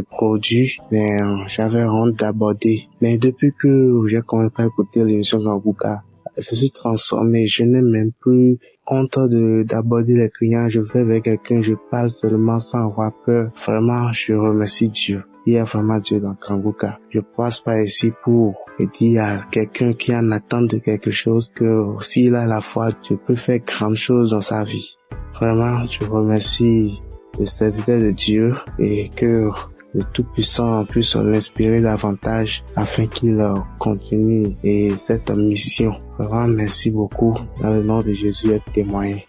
produit, mais j'avais honte d'aborder. Mais depuis que j'ai commencé à écouter l'émission Kangoka, je suis transformé, je n'ai même plus honte d'aborder les clients, je vais vers quelqu'un, je parle seulement sans avoir peur. Vraiment, je remercie Dieu. Il y a vraiment Dieu dans Kangoka. Je passe par ici pour dire à quelqu'un qui en attend de quelque chose que s'il a la foi, Dieu peut faire grandes choses dans sa vie. Vraiment, je remercie le serviteur de Dieu et que le Tout-Puissant puisse l'inspirer davantage afin qu'il continue et cette mission. Vraiment, merci beaucoup. Dans le nom de Jésus, être témoigné.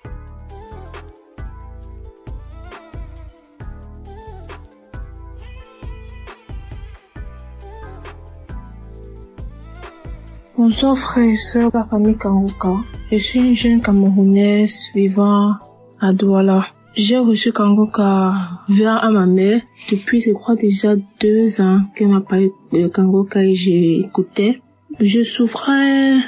Bonsoir frères et sœurs de la famille Kangoka. Je suis une jeune Camerounaise vivant à Douala. J'ai reçu Kangoka via ma mère depuis, je crois, déjà 2 ans qu'elle m'a parlé de Kangoka et j'ai écouté. Je souffrais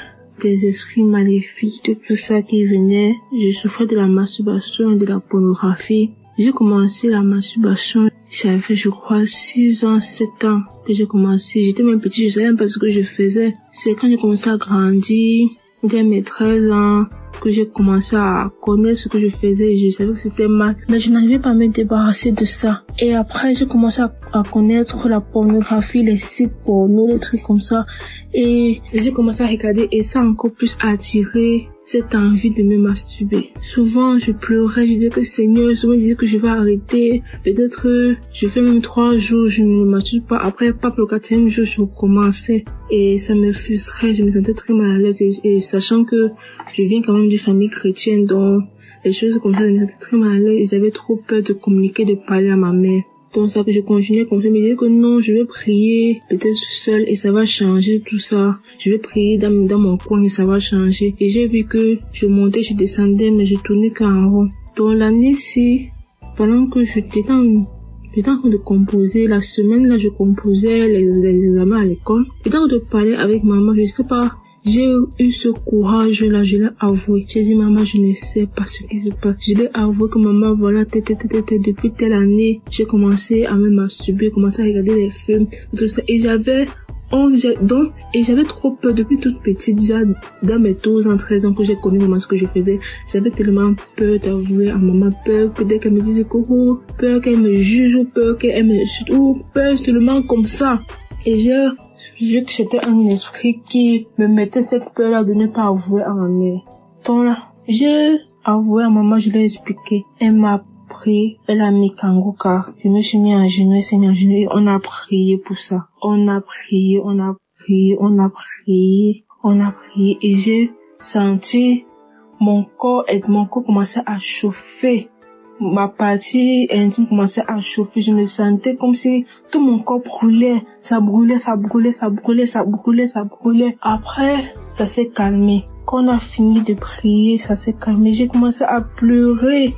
des esprits maléfiques, de tout ça qui venait. Je souffrais de la masturbation et de la pornographie. J'ai commencé la masturbation, j'avais, je crois, 6 ans, 7 ans que j'ai commencé. J'étais même petite, je savais même pas ce que je faisais. C'est quand j'ai commencé à grandir, dès mes 13 ans, que j'ai commencé à connaître ce que je faisais et je savais que c'était mal. Mais je n'arrivais pas à me débarrasser de ça. Et après, j'ai commencé à connaître la pornographie, les sites porno, les trucs comme ça. Et j'ai commencé à regarder et ça a encore plus attiré cette envie de me masturber. Souvent, je pleurais, je disais que Seigneur, souvent je disais que je vais arrêter. Peut-être, je fais même 3 jours, je ne me masturbe pas. Après, pas pour le 4e jour, je recommençais. Et ça me frustrait, je me sentais très mal à l'aise. Et sachant que je viens quand même d'une famille chrétienne, donc les choses comme ça, je me sentais très mal à l'aise. J'avais trop peur de communiquer, de parler à ma mère. Donc ça que je continuais comme ça, je me disais que non, je vais prier peut-être seule et ça va changer tout ça. Je vais prier dans mon coin et ça va changer. Et j'ai vu que je montais, je descendais, mais je tournais qu'en rond. Donc l'année-ci, pendant que j'étais en train de composer, la semaine là, je composais les examens à l'école. Et dans de parler avec maman, je sais pas, j'ai eu ce courage-là, je l'ai avoué. J'ai dit, maman, je ne sais pas ce qui se passe. Je l'ai avoué que maman, voilà, depuis telle année, j'ai commencé à me masturber, commencé à regarder les films, tout ça. Et j'avais trop peur depuis toute petite, déjà dans mes 12 ans, 13 ans que j'ai connu vraiment ce que je faisais. J'avais tellement peur d'avouer à maman, peur que dès qu'elle me dise que peur qu'elle me juge, ou peur qu'elle me, ou peur seulement comme ça. Et j'ai vu que c'était un esprit qui me mettait cette peur-là de ne pas avouer à ma mère. Donc là, j'ai avoué à maman, je l'ai expliqué. Elle m'a pris, elle a mis Kangoka. Je me suis mis en genoux, elle s'est mis en genoux et on a prié pour ça. On a prié et j'ai senti mon corps commençait à chauffer. Ma partie intime commençait à chauffer. Je me sentais comme si tout mon corps brûlait. Ça brûlait. Après, ça s'est calmé. Quand on a fini de prier, ça s'est calmé. J'ai commencé à pleurer.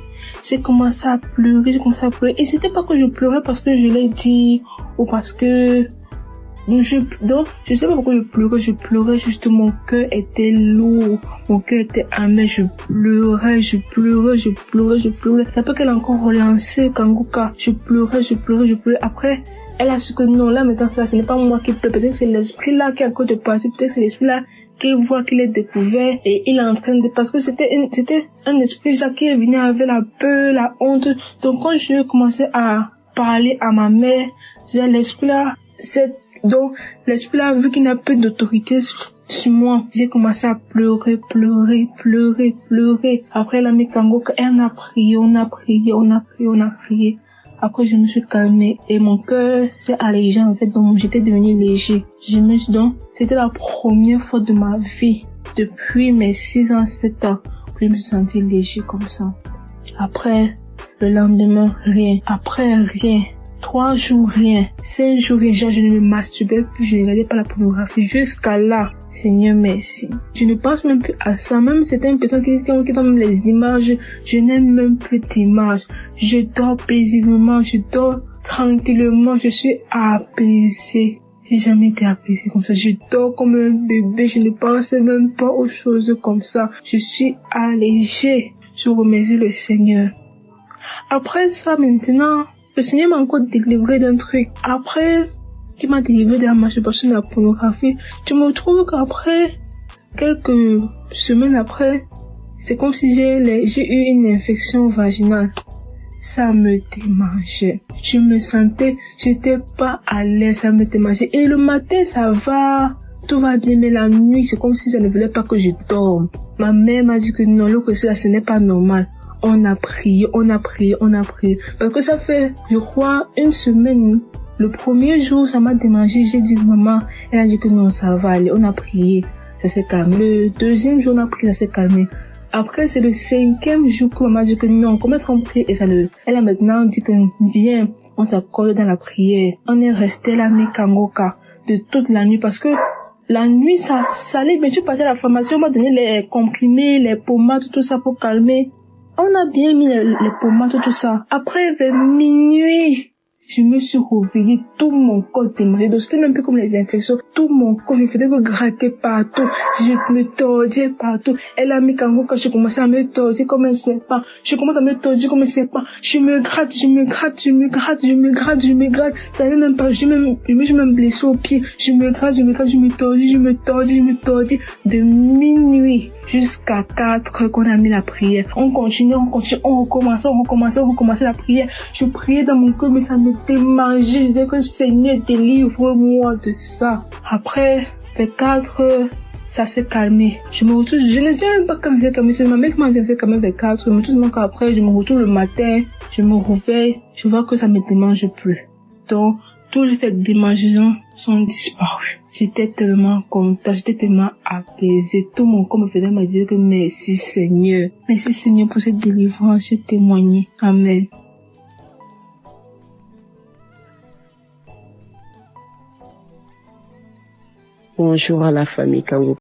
Et c'était pas que je pleurais parce que je l'ai dit ou parce que donc, je sais pas pourquoi je pleurais juste, mon cœur était lourd, mon cœur était amer, je pleurais. C'est pas qu'elle a encore relancé Kangoka, je pleurais. Après, elle a su que non, là maintenant ça, ce n'est pas moi qui pleure, peut-être que c'est l'esprit là qui est encore de passer, peut-être que c'est l'esprit là qui voit qu'il est découvert et il est en train de, parce que c'était un esprit là qui venait avec la peur, la honte. Donc quand je commençais à parler à ma mère, j'ai l'esprit là, donc, l'esprit là, vu qu'il n'a plus d'autorité sur moi, j'ai commencé à pleurer. Après, elle a mis Kangoka, elle a prié. Après, je me suis calmée et mon cœur s'est allégé, en fait, donc j'étais devenue léger. Donc, c'était la première fois de ma vie, depuis mes 6 ans, 7 ans, que je me suis sentie léger comme ça. Après, le lendemain, rien. Après, rien. 3 jours, rien. 5 jours, déjà, je ne me masturbais plus, je ne regardais pas la pornographie. Jusqu'à là, Seigneur, merci. Je ne pense même plus à ça. Même certaines personnes qui ont les images, je n'aime même plus d'images. Je dors paisiblement, je dors tranquillement, je suis apaisée. J'ai jamais été apaisée comme ça. Je dors comme un bébé, je ne pense même pas aux choses comme ça. Je suis allégée. Je remercie le Seigneur. Après ça, maintenant, le Seigneur m'a encore délivré d'un truc. Après, qui m'a délivré de la masturbation de la pornographie, je me trouve qu'après, quelques semaines après, c'est comme si j'ai eu une infection vaginale. Ça me démangeait. Je me sentais, j'étais pas à l'aise, ça me démangeait. Et le matin, ça va, tout va bien, mais la nuit, c'est comme si ça ne voulait pas que je dorme. Ma mère m'a dit que non, que ça, ce n'est pas normal. On a prié. Parce que ça fait, je crois, 1 semaine. Le premier jour, ça m'a démangé. J'ai dit, maman, elle a dit que non, ça va aller. On a prié. Ça s'est calmé. Le 2e jour, on a prié, ça s'est calmé. Après, c'est le 5e jour que maman a dit que non, comment on prie et ça elle a maintenant dit que viens, on s'accorde dans la prière. On est resté là, mais Kangoka, de toute la nuit parce que la nuit, ça allait bien. Je passais à la formation, on m'a donné les comprimés, les pommades, tout ça pour calmer. On a bien mis les pommades, tout ça. Après, vers minuit, je me suis réveillée, tout mon corps démangeait. Donc, c'était même plus comme les infections. Tout mon corps, je faisais que gratter partout. Je me tordais partout. Elle a mis Kangoka, je commençais à me tordre comme un serpent. Je commence à me tordre comme un serpent. Je me gratte. Ça n'allait même pas. Je me suis même blessée au pied. Je me gratte, je me tordis. De minuit jusqu'à 4 heures qu'on a mis la prière. On continue, on recommençait la prière. Je priais dans mon cœur, mais ça me démangeait. Je disais que Seigneur, délivre-moi de ça. Après, vers 4 heures, ça s'est calmé. Je me retrouve, je ne sais même pas quand c'est calmé. C'est ma mère qui m'a dit que c'est calmé vers 4 heures. Mais tout le monde qu'après, je me retrouve le matin, je me réveille, je vois que ça me démange plus. Donc, toutes ces démangeaisons sont disparues. J'étais tellement contente, j'étais tellement apaisée. Tout mon corps me faisait me dire que merci Seigneur. Merci Seigneur pour cette délivrance, j'ai témoigné. Amen. Bonjour à la famille Kanguka.